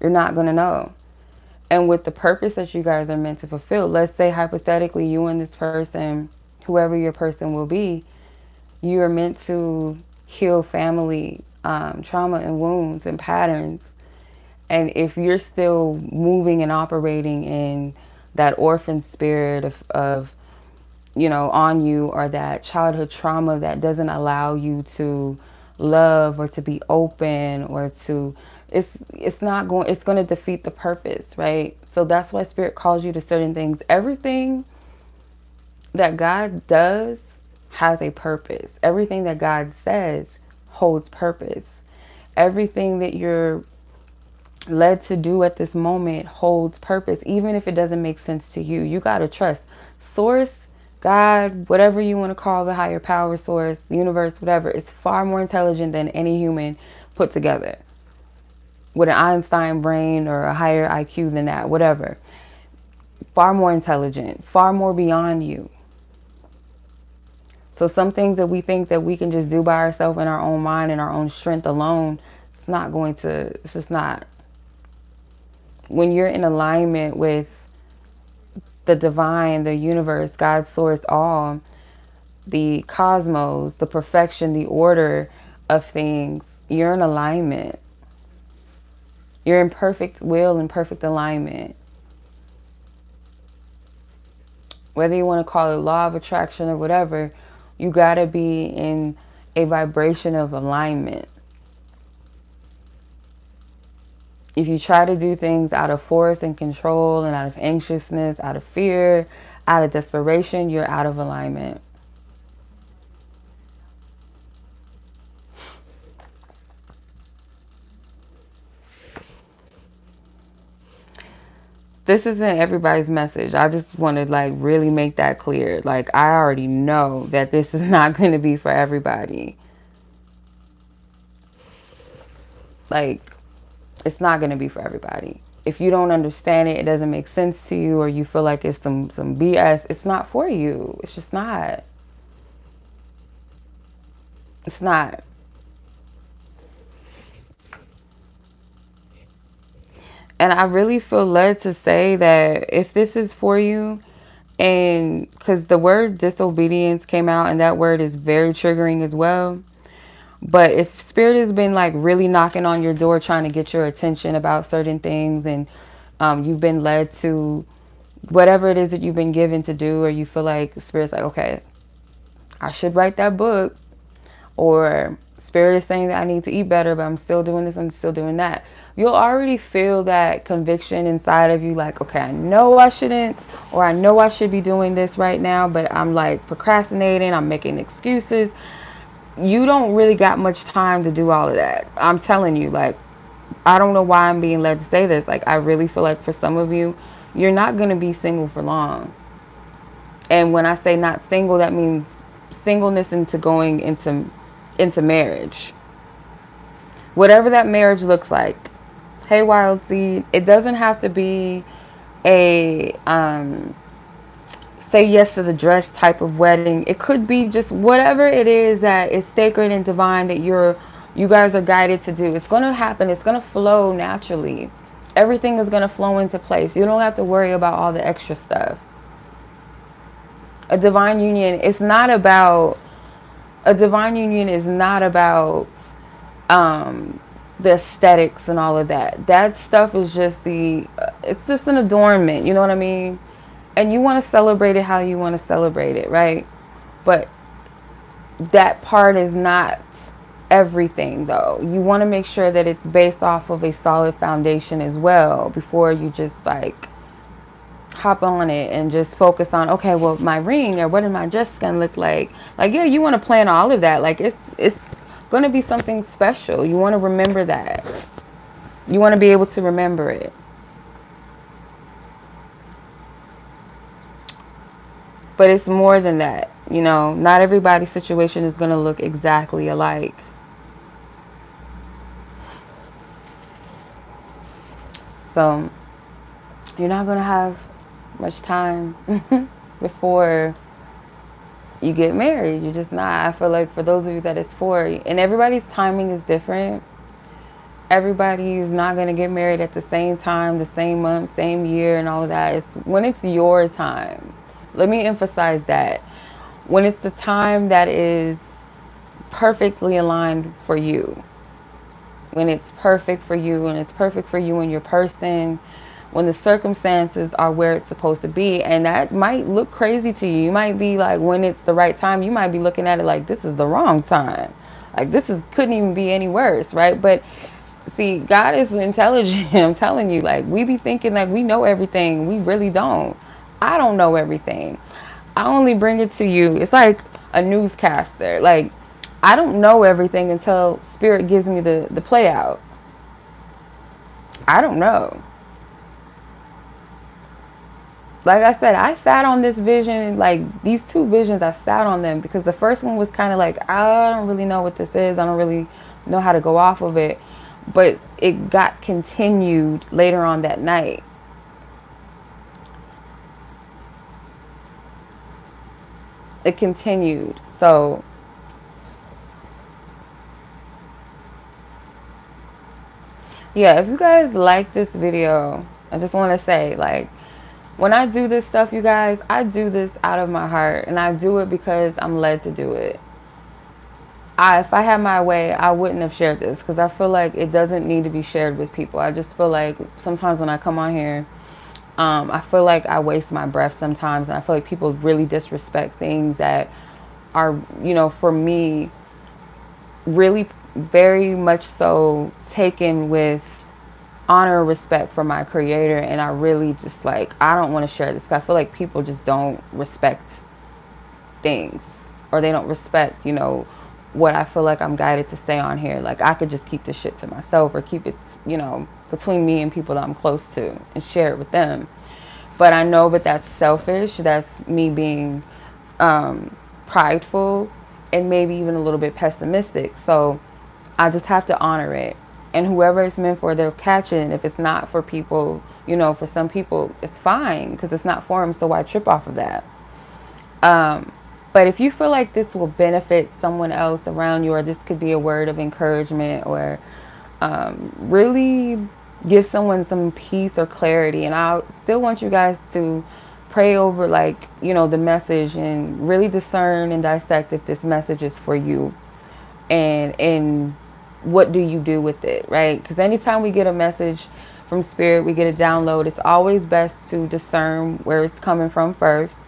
You're not going to know. And with the purpose that you guys are meant to fulfill, let's say hypothetically you and this person, whoever your person will be, you are meant to heal family trauma and wounds and patterns. And if you're still moving and operating in that orphan spirit of on you, or that childhood trauma that doesn't allow you to love or to be open, or to, it's going to defeat the purpose, right? So that's why Spirit calls you to certain things. Everything that God does has a purpose. Everything that God says holds purpose. Everything that you're led to do at this moment holds purpose, even if it doesn't make sense to you. You got to trust Source, God, whatever you want to call the higher power, source, universe, whatever. It's far more intelligent than any human put together, with an Einstein brain or a higher IQ than that, whatever. Far more intelligent, far more beyond you. So some things that we think that we can just do by ourselves in our own mind and our own strength alone, it's just not. When you're in alignment with the divine, the universe, God, source, all, the cosmos, the perfection, the order of things, you're in alignment. You're in perfect will and perfect alignment. Whether you want to call it law of attraction or whatever, you got to be in a vibration of alignment. If you try to do things out of force and control and out of anxiousness, out of fear, out of desperation, you're out of alignment. This isn't everybody's message. I just want to really make that clear. I already know that this is not going to be for everybody. It's not going to be for everybody. If you don't understand it, it doesn't make sense to you, or you feel like it's some BS, it's not for you. It's just not. It's not. And I really feel led to say that if this is for you, and because the word disobedience came out, and that word is very triggering as well. But if Spirit has been really knocking on your door, trying to get your attention about certain things, and you've been led to whatever it is that you've been given to do, or you feel like Spirit's okay, I should write that book, or Spirit is saying that I need to eat better, but I'm still doing this, I'm still doing that. You'll already feel that conviction inside of you, okay, I know I shouldn't, or I know I should be doing this right now, but I'm procrastinating, I'm making excuses. You don't really got much time to do all of that. I'm telling you, I don't know why I'm being led to say this. I really feel like for some of you, you're not going to be single for long. And when I say not single, that means singleness into going into marriage. Whatever that marriage looks like. Hey, Wild Seed, it doesn't have to be a say yes to the dress type of wedding. It could be just whatever it is that is sacred and divine that you guys are guided to do. It's going to happen. It's going to flow naturally. Everything is going to flow into place. You don't have to worry about all the extra stuff. A divine union is not about the aesthetics and all of that. That stuff is just it's just an adornment, you know what I mean? And you want to celebrate it how you want to celebrate it, right? But that part is not everything, though. You want to make sure that it's based off of a solid foundation as well before you just hop on it and just focus on, okay, well, my ring, or what am I dress gonna look like? Yeah, you want to plan all of that. It's going to be something special. You want to remember that. You want to be able to remember it. But it's more than that. You know, not everybody's situation is going to look exactly alike. So you're not going to have much time before you get married. You're just not. I feel like for those of you that it's for, and everybody's timing is different. Everybody's not going to get married at the same time, the same month, same year, and all of that. It's when it's your time. Let me emphasize that. When it's the time that is perfectly aligned for you, when it's perfect for you, and it's perfect for you and your person, when the circumstances are where it's supposed to be. And that might look crazy to you. You might be like, when it's the right time, you might be looking at it like, this is the wrong time. Like, this is couldn't even be any worse, right? But see, God is intelligent. I'm telling you, like, we be thinking like we know everything. We really don't. I don't know everything. I only bring it to you. It's like a newscaster. Like, I don't know everything until Spirit gives me the play out. I don't know. Like I said, I sat on this vision, like these two visions, I sat on them because the first one was kind of like, I don't really know what this is. I don't really know how to go off of it. But it got continued later on that night. It continued. So, yeah, if you guys like this video, I just want to say, like, when I do this stuff, you guys, I do this out of my heart. And I do it because I'm led to do it. If I had my way, I wouldn't have shared this because I feel like it doesn't need to be shared with people. I just feel like sometimes when I come on here, I feel like I waste my breath sometimes. And I feel like people really disrespect things that are, you know, for me, really very much so taken with honor and respect for my creator. And I really just like, I don't want to share this. I feel like people just don't respect things, or they don't respect, you know, what I feel like I'm guided to say on here. Like, I could just keep this shit to myself or keep it, you know, between me and people that I'm close to and share it with them. But I know that that's selfish. That's me being prideful and maybe even a little bit pessimistic. So I just have to honor it. And whoever it's meant for, they'll catch it. And if it's not for people, you know, for some people, it's fine because it's not for them. So why trip off of that? But if you feel like this will benefit someone else around you, or this could be a word of encouragement, or really give someone some peace or clarity, and I still want you guys to pray over, like, you know, the message and really discern and dissect if this message is for you, and what do you do with it, right? Because anytime we get a message from Spirit, we get a download, it's always best to discern where it's coming from first,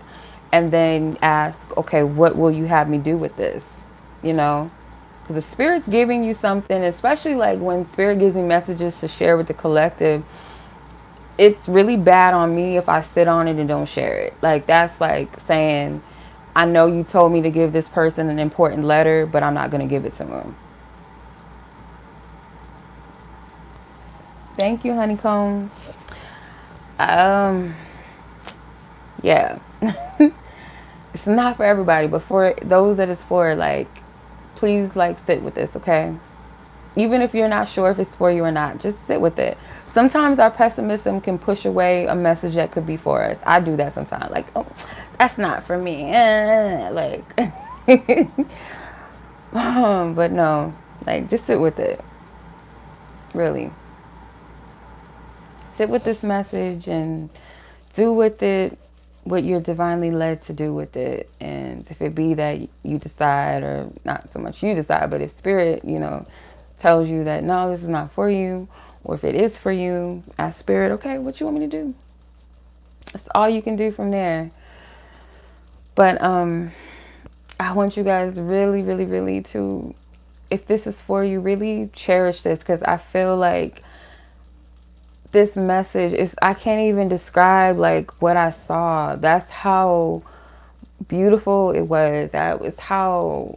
and then ask, okay, what will you have me do with this? You know, because if Spirit's giving you something, especially like when Spirit gives me messages to share with the collective, it's really bad on me if I sit on it and don't share it. Like, that's like saying, I know you told me to give this person an important letter, but I'm not going to give it to them. Thank you, honeycomb. Yeah. It's not for everybody, but for those that it's for, like, please, like, sit with this, okay? Even if you're not sure if it's for you or not, just sit with it. Sometimes our pessimism can push away a message that could be for us. I do that sometimes. Like, oh, that's not for me. Like, but no, like, just sit with it. Really. Sit with this message and do with it what you're divinely led to do with it. And if it be that you decide, or not so much you decide, but if Spirit, you know, tells you that no, this is not for you, or if it is for you, ask Spirit, okay, what you want me to do? That's all you can do from there. But I want you guys really, really, really to, if this is for you, really cherish this, because I feel like this message is, I can't even describe like what I saw. That's how beautiful it was. That was how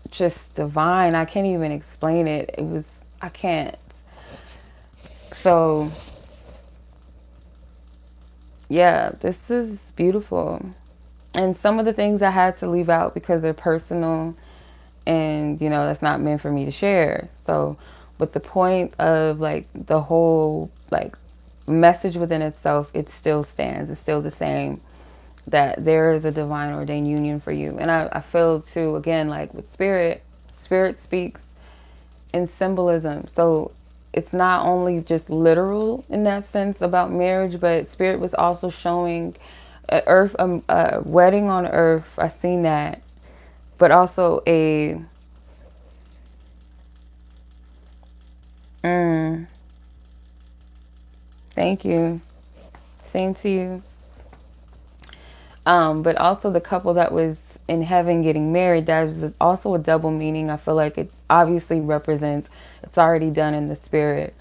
just divine. I can't even explain it. It was, I can't. So yeah, this is beautiful. And some of the things I had to leave out because they're personal, and that's not meant for me to share. So, but the point of like the whole like message within itself, it still stands. It's still the same, that there is a divine ordained union for you. And I feel too, again, like with spirit speaks in symbolism. So it's not only just literal in that sense about marriage, but spirit was also showing a wedding on earth. I seen that, but also a thank you, same to you. But also the couple that was in heaven getting married, that is also a double meaning. I feel like it obviously represents it's already done in the spirit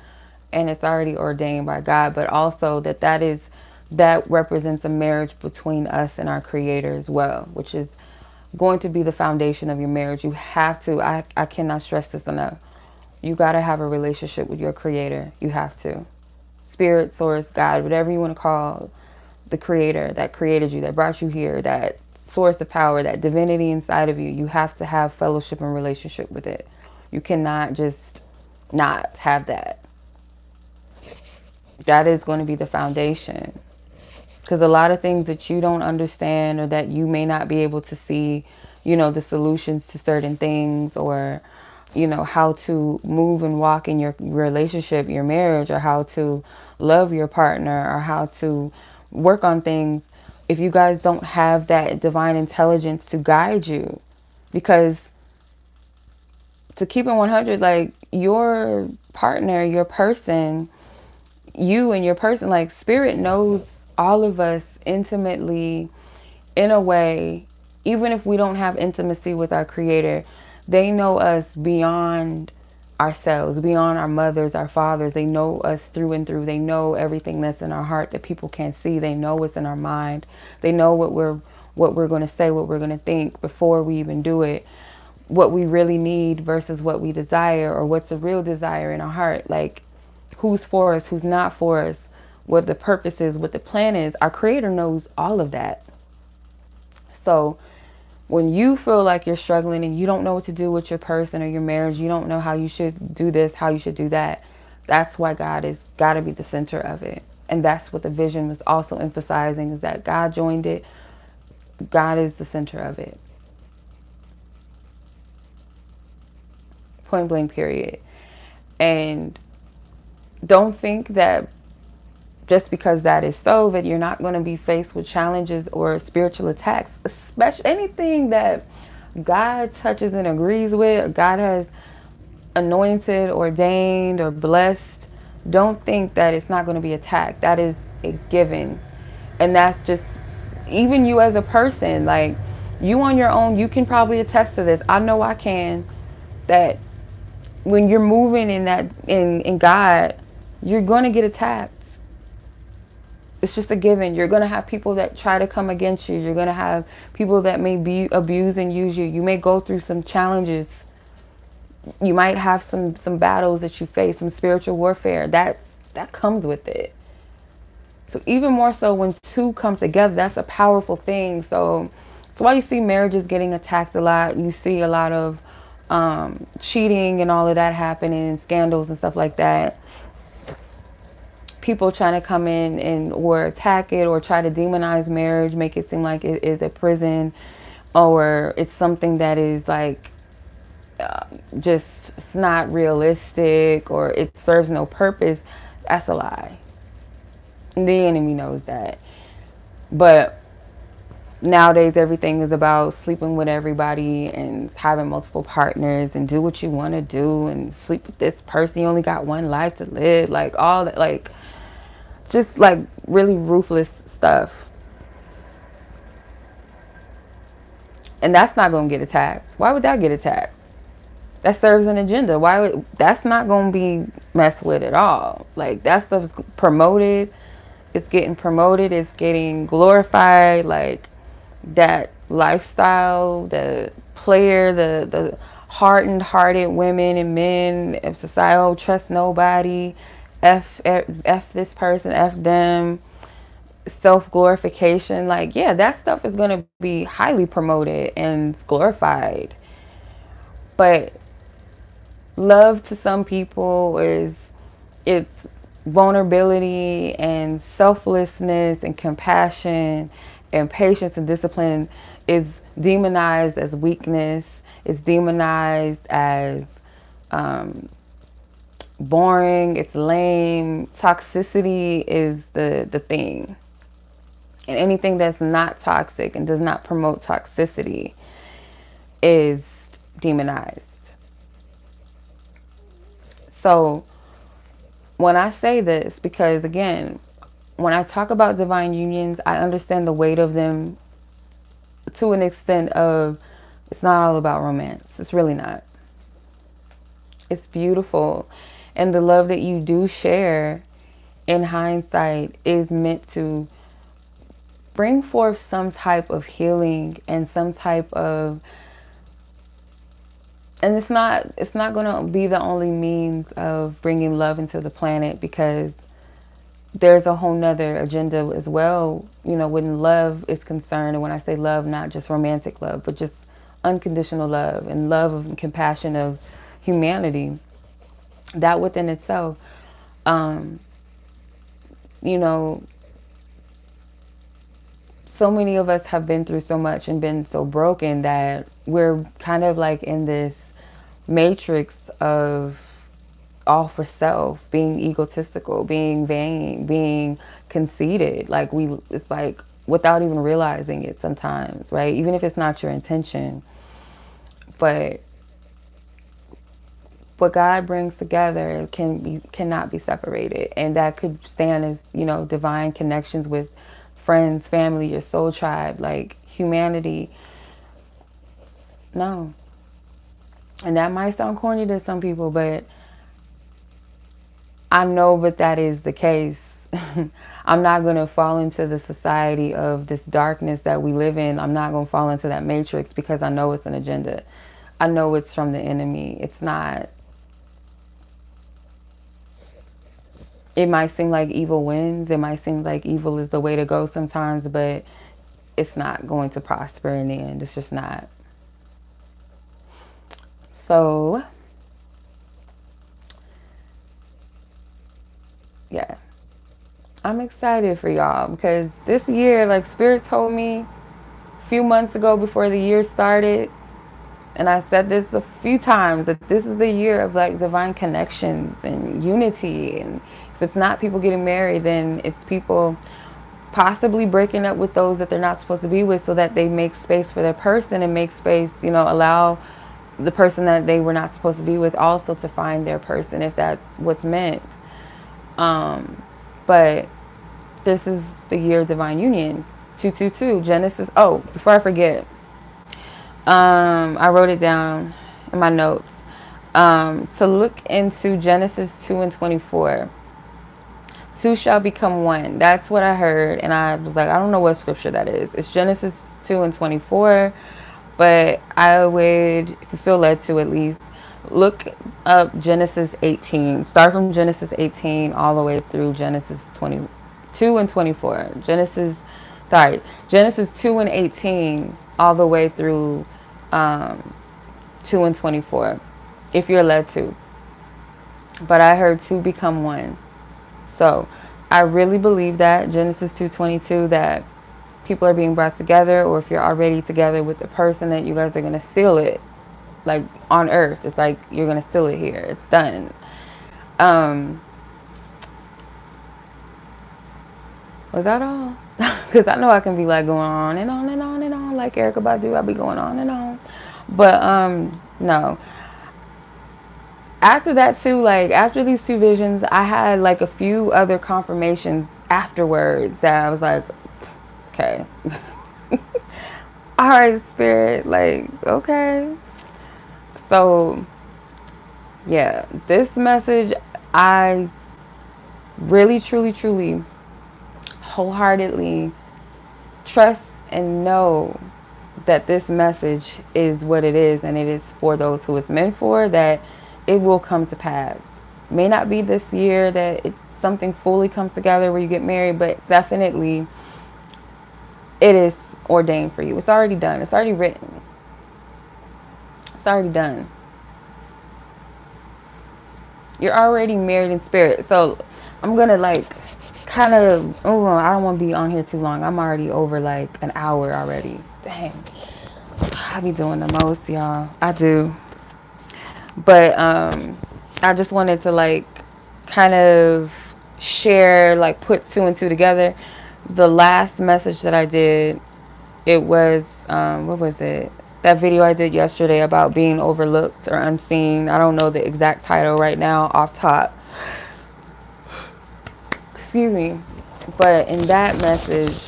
and it's already ordained by God, but also that represents a marriage between us and our creator as well, which is going to be the foundation of your marriage. You have to, I cannot stress this enough. You got to have a relationship with your creator. You have to. Spirit, source, God, whatever you want to call the creator that created you, that brought you here, that source of power, that divinity inside of you. You have to have fellowship and relationship with it. You cannot just not have that. That is going to be the foundation. Because a lot of things that you don't understand, or that you may not be able to see, the solutions to certain things, or, how to move and walk in your relationship, your marriage, or how to love your partner, or how to work on things, if you guys don't have that divine intelligence to guide you. Because to keep it 100, like your partner, your person, you and your person, like spirit knows all of us intimately in a way. Even if we don't have intimacy with our creator, they know us beyond ourselves, beyond our mothers, our fathers. They know us through and through. They know everything that's in our heart that people can't see. They know what's in our mind. They know what we're going to say, what we're going to think before we even do it, what we really need versus what we desire, or what's a real desire in our heart. Like who's for us, who's not for us, what the purpose is, what the plan is. Our creator knows all of that. So when you feel like you're struggling and you don't know what to do with your person or your marriage, you don't know how you should do this, how you should do that, that's why God is got to be the center of it. And that's what the vision was also emphasizing, is that God joined it. God is the center of it. Point blank, period. And don't think that just because that is so, that you're not going to be faced with challenges or spiritual attacks, especially anything that God touches and agrees with, or God has anointed, ordained, or blessed. Don't think that it's not going to be attacked. That is a given. And that's just, even you as a person, like you on your own, you can probably attest to this. I know I can, that when you're moving in God, you're going to get attacked. It's just a given. You're going to have people that try to come against you. You're going to have people that may abuse and use you. You may go through some challenges. You might have some battles that you face, some spiritual warfare. That comes with it. So even more so when two come together, that's a powerful thing. So that's why you see marriages getting attacked a lot. You see a lot of cheating and all of that happening, scandals and stuff like that. People trying to come in and or attack it, or try to demonize marriage, make it seem like it is a prison, or it's something that is like just, it's not realistic, or it serves no purpose. That's a lie. The enemy knows that. But nowadays everything is about sleeping with everybody and having multiple partners and do what you want to do and sleep with this person. You only got one life to live. Like all that, like just like really ruthless stuff. And that's not going to get attacked. Why would that get attacked? That serves an agenda. That's not going to be messed with at all. Like that stuff is promoted. It's getting promoted. It's getting glorified. Like that lifestyle, the player, the hardened-hearted women and men of society, oh, trust nobody, F this person, F them. self-glorification, like, yeah, that stuff is going to be highly promoted and glorified. But love to some people is it's vulnerability and selflessness and compassion and patience and discipline is demonized as weakness. It's demonized as boring. It's lame. Toxicity is the thing. And anything that's not toxic and does not promote toxicity is demonized. So when I say this, because again, when I talk about divine unions, I understand the weight of them to an extent of it's not all about romance. It's really not. It's beautiful. And the love that you do share in hindsight is meant to bring forth some type of healing and some type of, and it's not going to be the only means of bringing love into the planet, because there's a whole nother agenda as well, when love is concerned. And when I say love, not just romantic love, but just unconditional love and love of compassion of humanity, that within itself, you know, so many of us have been through so much and been so broken that we're kind of like in this matrix of all for self, being egotistical, being vain, being conceited. Like it's like without even realizing it sometimes, right? Even if it's not your intention. But what God brings together cannot be separated. And that could stand as, divine connections with friends, family, your soul tribe, like humanity. No. And that might sound corny to some people, but I know that is the case. I'm not going to fall into the society of this darkness that we live in. I'm not going to fall into that matrix because I know it's an agenda. I know it's from the enemy. It's not. It might seem like evil wins. It might seem like evil is the way to go sometimes, but it's not going to prosper in the end. It's just not. So, yeah. I'm excited for y'all because this year, like Spirit told me a few months ago before the year started, and I said this a few times, that this is the year of like divine connections and unity. And if it's not people getting married, then it's people possibly breaking up with those that they're not supposed to be with so that they make space for their person and make space, allow the person that they were not supposed to be with also to find their person if that's what's meant. But this is the year of divine union. 222 Genesis. Oh, before I forget, I wrote it down in my notes, to look into Genesis 2 and 24. Two shall become one. That's what I heard, and I was like, I don't know what scripture that is. It's Genesis 2 and 24, but I would, if you feel led to at least, look up Genesis 18. Start from Genesis 18 all the way through Genesis 22 and 24. Genesis 2 and 18 all the way through 2 and 24, if you're led to. But I heard two become one. So I really believe that Genesis 2:22, that people are being brought together, or if you're already together with the person, that you guys are going to seal it, like on earth. It's like you're going to seal it here. It's done. Was that all? Because I know I can be like going on and on and on and on, like Erykah Badu. I'll be going on and on. But no. After that too, like after these two visions, I had like a few other confirmations afterwards that I was like, okay. All right, Spirit, like, okay. So yeah, this message, I really, truly, truly, wholeheartedly trust and know that this message is what it is, and it is for those who it's meant for, that it will come to pass. May not be this year that something fully comes together where you get married, but definitely it is ordained for you. It's already done. It's already written. It's already done. You're already married in spirit. So I'm gonna like kind of, oh, I don't want to be on here too long. I'm already over like an hour already. Dang, I be doing the most, y'all. I do. But I just wanted to like kind of share, like put two and two together. The last message that I did, it was what was it? That video I did yesterday about being overlooked or unseen. I don't know the exact title right now off top. Excuse me. But in that message,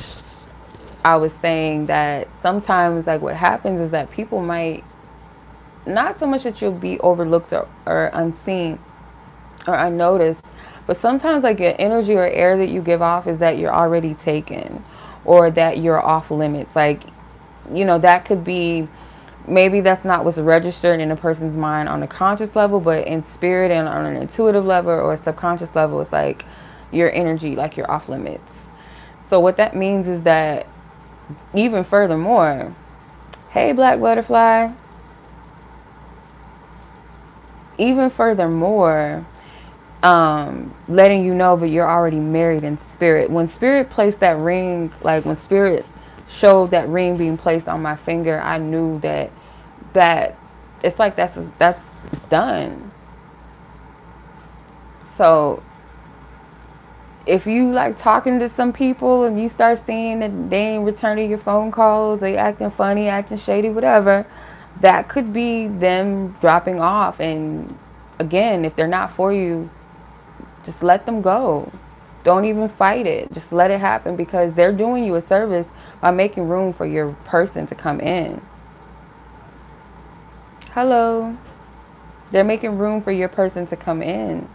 I was saying that sometimes like what happens is that people might, not so much that you'll be overlooked or unseen or unnoticed, but sometimes like your energy or air that you give off is that you're already taken or that you're off limits. Like, you know, that could be, maybe that's not what's registered in a person's mind on a conscious level, but in spirit and on an intuitive level or a subconscious level, it's like your energy, like you're off limits. So what that means is that even furthermore, hey, black butterfly, even furthermore, letting you know that you're already married in spirit. When spirit placed that ring, like when spirit showed that ring being placed on my finger, I knew that it's like that's it's done. So if you like talking to some people and you start seeing that they ain't returning your phone calls, they acting funny, acting shady, whatever, that could be them dropping off. And again, if they're not for you, just let them go. Don't even fight it. Just let it happen, because they're doing you a service by making room for your person to come in. Hello. They're making room for your person to come in.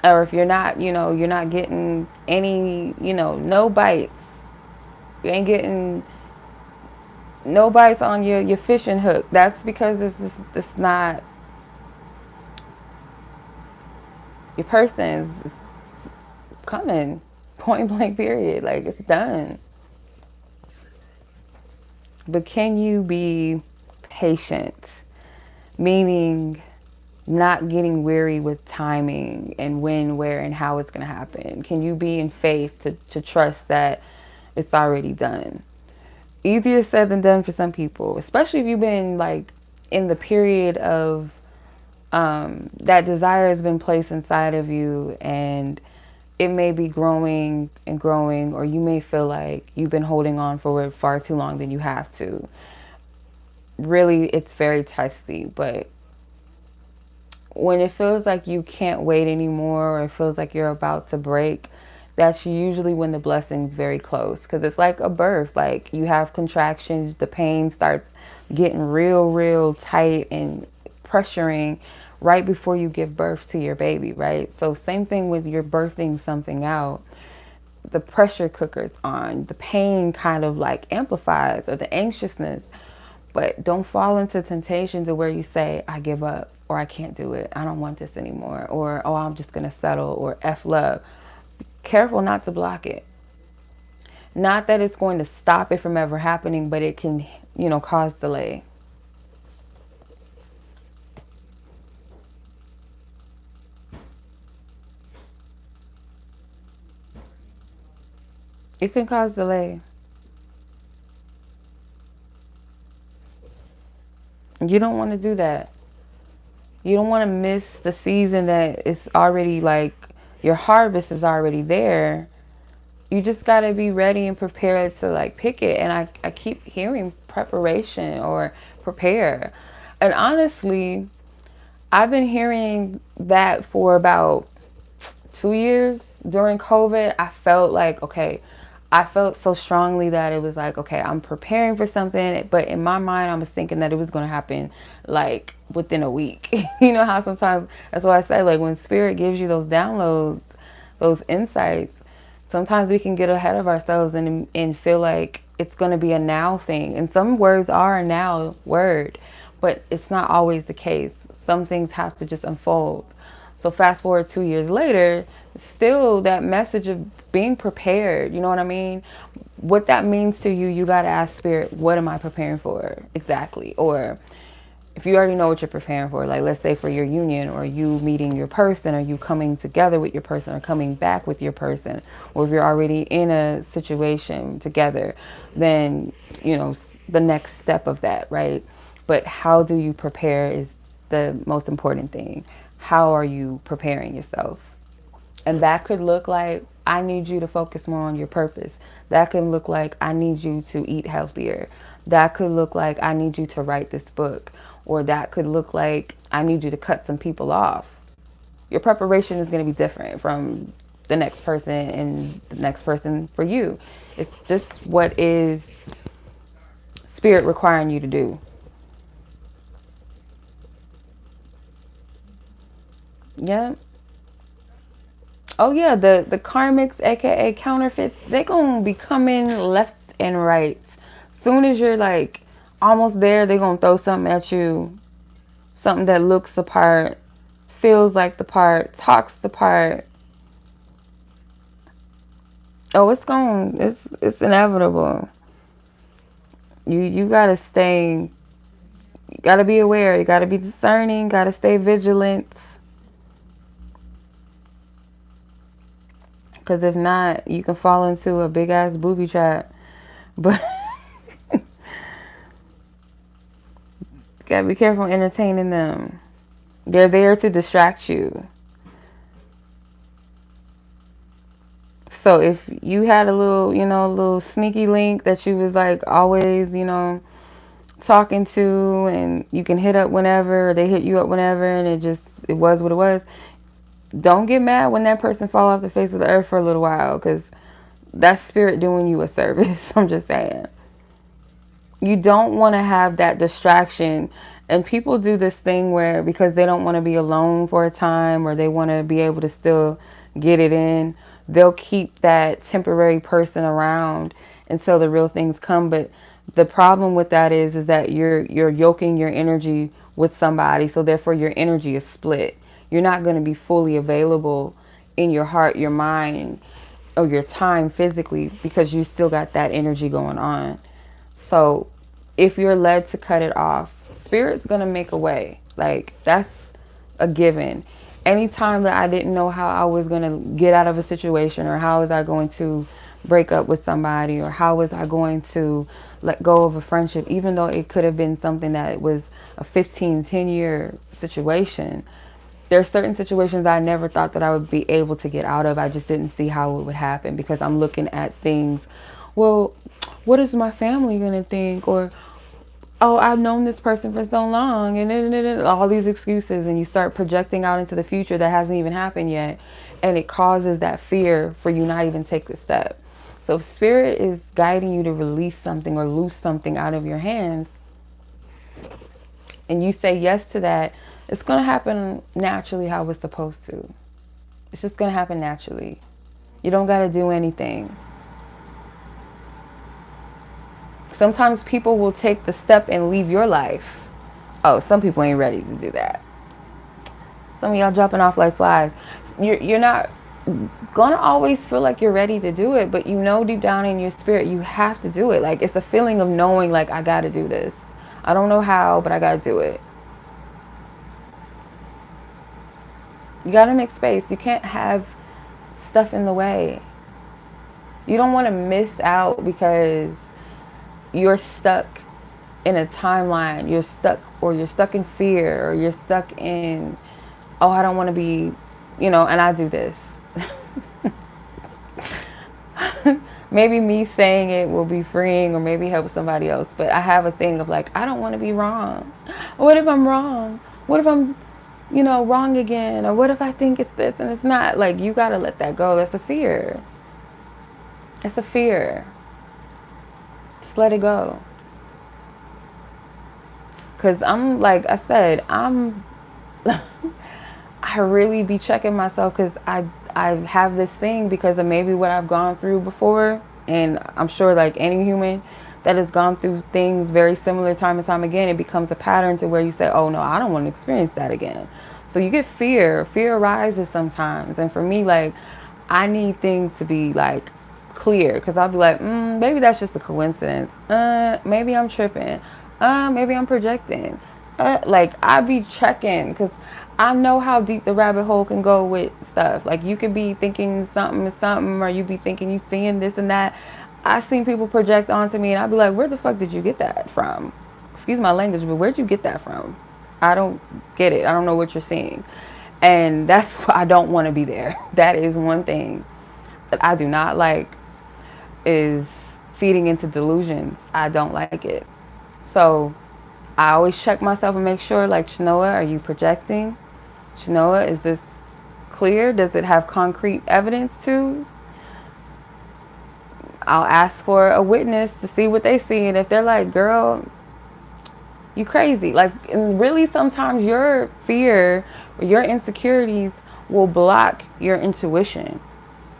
Or if you're not, you know, you're not getting any, you know, no bites. You ain't getting no bites on your fishing hook. That's because it's not your person's coming. Point blank period. Like, it's done. But can you be patient? Meaning not getting weary with timing and when, where, and how it's going to happen. Can you be in faith to trust that it's already done? Easier said than done for some people, especially if you've been like in the period of that desire has been placed inside of you, and it may be growing and growing, or you may feel like you've been holding on for it far too long than you have to. Really, it's very testy, but when it feels like you can't wait anymore, or it feels like you're about to break, that's usually when the blessing's very close. Because it's like a birth. Like, you have contractions, the pain starts getting real tight and pressuring right before you give birth to your baby, right? So same thing with you're birthing something out. The pressure cooker's on. The pain kind of like amplifies, or the anxiousness. But don't fall into temptation to where you say, I give up, or I can't do it, I don't want this anymore, or oh, I'm just gonna settle, or F love. Be careful not to block it. Not that it's going to stop it from ever happening, but it can, you know, cause delay. It can cause delay. You don't want to do that. You don't want to miss the season that it's already like your harvest is already there. You just got to be ready and prepared to like pick it. And I keep hearing preparation or prepare. And honestly, I've been hearing that for about 2 years. During COVID, I felt like, okay, I felt so strongly that it was like, okay, I'm preparing for something. But in my mind, I was thinking that it was going to happen like within a week. You know how sometimes, that's why I say, like, when spirit gives you those downloads, those insights, sometimes we can get ahead of ourselves and feel like it's going to be a now thing. And some words are a now word, but it's not always the case. Some things have to just unfold. So fast forward 2 years later, still that message of being prepared. You know what I mean? What that means to you, you got to ask spirit, what am I preparing for exactly? Or if you already know what you're preparing for, like let's say for your union, or you meeting your person, or you coming together with your person, or coming back with your person, or if you're already in a situation together, then the next step of that, right? But how do you prepare is the most important thing. How are you preparing yourself? And that could look like, I need you to focus more on your purpose. That could look like, I need you to eat healthier. That could look like, I need you to write this book. Or that could look like, I need you to cut some people off. Your preparation is going to be different from the next person and the next person for you. It's just what is spirit requiring you to do. Yeah. Oh yeah, the karmics, aka counterfeits, they gonna be coming left and right. Soon as you're like almost there, they gonna throw something at you, something that looks the part, feels like the part, talks the part. Oh, it's inevitable. You gotta stay, you gotta be aware, you gotta be discerning, gotta stay vigilant. Because if not, you can fall into a big ass booby trap. But gotta be careful entertaining them. They're there to distract you. So if you had a little sneaky link that you was like always, talking to, and you can hit up whenever, or they hit you up whenever, and it was what it was. Don't get mad when that person fall off the face of the earth for a little while, because that's spirit doing you a service. I'm just saying. You don't want to have that distraction. And people do this thing where, because they don't want to be alone for a time, or they want to be able to still get it in, they'll keep that temporary person around until the real things come. But the problem with that is that you're yoking your energy with somebody, so therefore your energy is split. You're not going to be fully available in your heart, your mind, or your time physically, because you still got that energy going on. So if you're led to cut it off, spirit's going to make a way. Like, that's a given. Anytime that I didn't know how I was going to get out of a situation, or how was I going to break up with somebody, or how was I going to let go of a friendship, even though it could have been something that was a 10-year situation, there are certain situations I never thought that I would be able to get out of. I just didn't see how it would happen, because I'm looking at things, well, what is my family going to think? Or, oh, I've known this person for so long, and all these excuses, and you start projecting out into the future that hasn't even happened yet, and it causes that fear for you not even take the step. So if spirit is guiding you to release something or loose something out of your hands, and you say yes to that, it's going to happen naturally how it's supposed to. It's just going to happen naturally. You don't got to do anything. Sometimes people will take the step and leave your life. Oh, some people ain't ready to do that. Some of y'all dropping off like flies. You're not going to always feel like you're ready to do it, but deep down in your spirit, you have to do it. Like, it's a feeling of knowing, like, I got to do this. I don't know how, but I got to do it. You got to make space. You can't have stuff in the way. You don't want to miss out because you're stuck in a timeline. You're stuck in fear, or you're stuck in, oh, I don't want to be, and I do this. Maybe me saying it will be freeing, or maybe help somebody else. But I have a thing of like, I don't want to be wrong. What if I'm wrong? What if I'm wrong again? Or what if I think it's this and it's not? Like, you got to let that go. That's a fear. It's a fear. Just let it go. Because I'm, like I said, I really be checking myself, because I have this thing because of maybe what I've gone through before. And I'm sure, like any human that has gone through things very similar time and time again, it becomes a pattern to where you say, oh no, I don't want to experience that again. So you get fear arises sometimes. And for me, like, I need things to be like clear, because I'll be like, maybe that's just a coincidence. Maybe I'm tripping. Maybe I'm projecting. Like, I be checking, because I know how deep the rabbit hole can go with stuff. Like, you could be thinking something is something, or you be thinking you seeing this and that. I seen people project onto me, and I'd be like, where the fuck did you get that from? Excuse my language, but where'd you get that from? I don't get it. I don't know what you're seeing. And that's why I don't want to be there. That is one thing that I do not like, is feeding into delusions. I don't like it. So I always check myself and make sure, like, Chenoa, are you projecting? Chenoa, is this clear? Does it have concrete evidence to? I'll ask for a witness to see what they see. And if they're like, girl, you crazy. Like, and really sometimes your fear or your insecurities will block your intuition,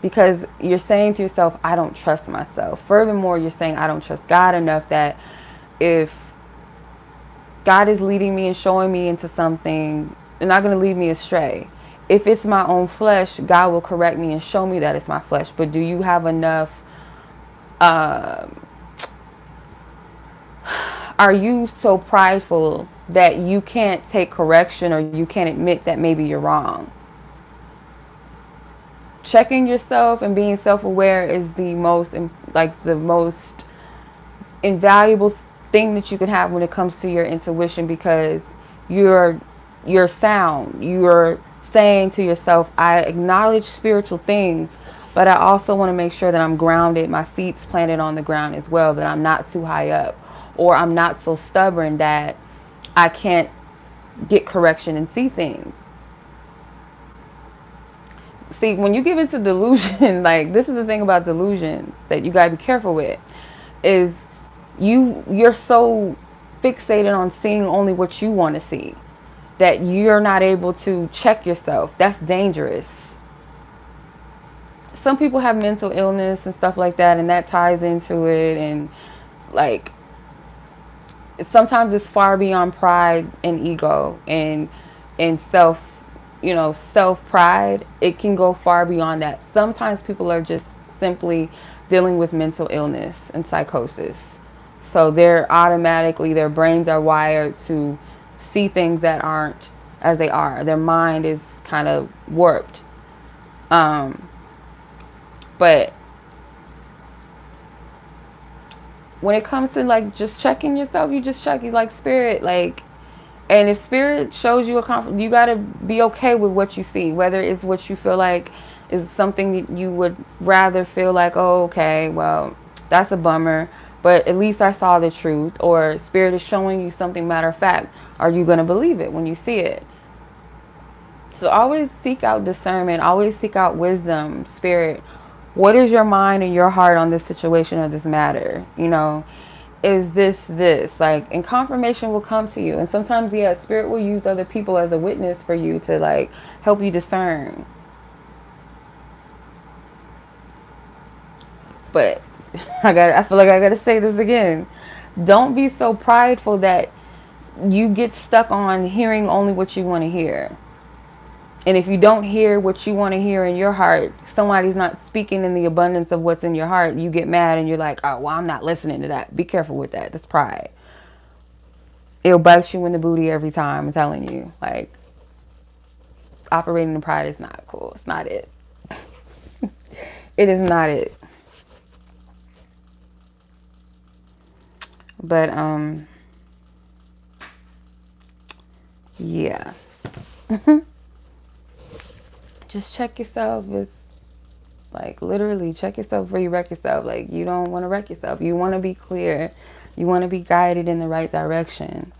because you're saying to yourself, I don't trust myself. Furthermore, you're saying, I don't trust God enough that if God is leading me and showing me into something, they're not going to lead me astray. If it's my own flesh, God will correct me and show me that it's my flesh. But do you have enough, are you so prideful that you can't take correction, or you can't admit that maybe you're wrong? Checking yourself and being self-aware is the most invaluable thing that you can have when it comes to your intuition, because you're sound. You're saying to yourself, I acknowledge spiritual things, but I also want to make sure that I'm grounded, my feet's planted on the ground as well, that I'm not too high up, or I'm not so stubborn that I can't get correction and see things. See, when you give into delusion, like, this is the thing about delusions that you gotta be careful with, is you're so fixated on seeing only what you want to see that you're not able to check yourself. That's dangerous. Some people have mental illness and stuff like that, and that ties into it. And like, sometimes it's far beyond pride and ego and self, self pride. It can go far beyond that. Sometimes people are just simply dealing with mental illness and psychosis. So their brains are wired to see things that aren't as they are. Their mind is kind of warped. But when it comes to like just checking yourself, you just check, you like spirit, like, and if spirit shows you you gotta be okay with what you see, whether it's what you feel like is something that you would rather feel like, oh, okay, well, that's a bummer, but at least I saw the truth, or spirit is showing you something matter of fact. Are you gonna believe it when you see it? So always seek out discernment, always seek out wisdom, spirit. What is your mind and your heart on this situation or this matter? Is this like, and confirmation will come to you. And sometimes, yeah, spirit will use other people as a witness for you to like help you discern. But I feel like I gotta say this again. Don't be so prideful that you get stuck on hearing only what you want to hear. And if you don't hear what you want to hear in your heart, somebody's not speaking in the abundance of what's in your heart, you get mad and you're like, oh, well, I'm not listening to that. Be careful with that. That's pride. It'll bite you in the booty every time, I'm telling you. Like, operating in pride is not cool. It's not it. It is not it. But, yeah. Just check yourself. It's like, literally check yourself before you wreck yourself. Like, you don't want to wreck yourself. You want to be clear. You want to be guided in the right direction.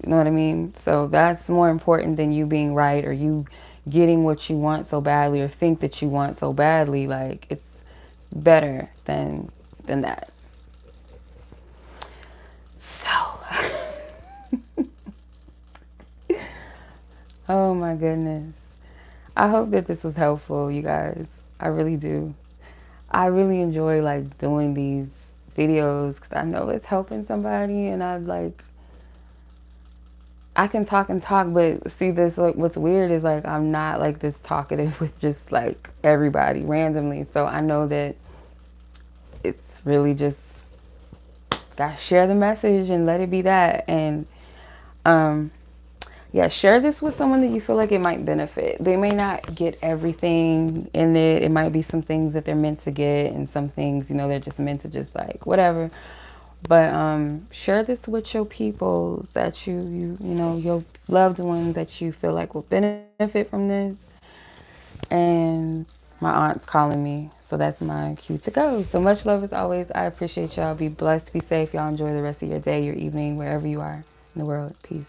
You know what I mean? So that's more important than you being right, or you getting what you want so badly, or think that you want so badly. Like, it's better than that. So oh my goodness. I hope that this was helpful, you guys. I really do. I really enjoy like doing these videos because I know it's helping somebody, and I can talk and talk, but see, this like what's weird is like I'm not like this talkative with just like everybody randomly. So I know that it's really just gotta share the message and let it be that. And um, yeah, share this with someone that you feel like it might benefit. They may not get everything in it. It might be some things that they're meant to get, and some things, you know, they're just meant to just like whatever. But share this with your people that you know, your loved ones that you feel like will benefit from this. And my aunt's calling me, so that's my cue to go. So much love as always. I appreciate y'all. Be blessed, be safe. Y'all enjoy the rest of your day, your evening, wherever you are in the world. Peace.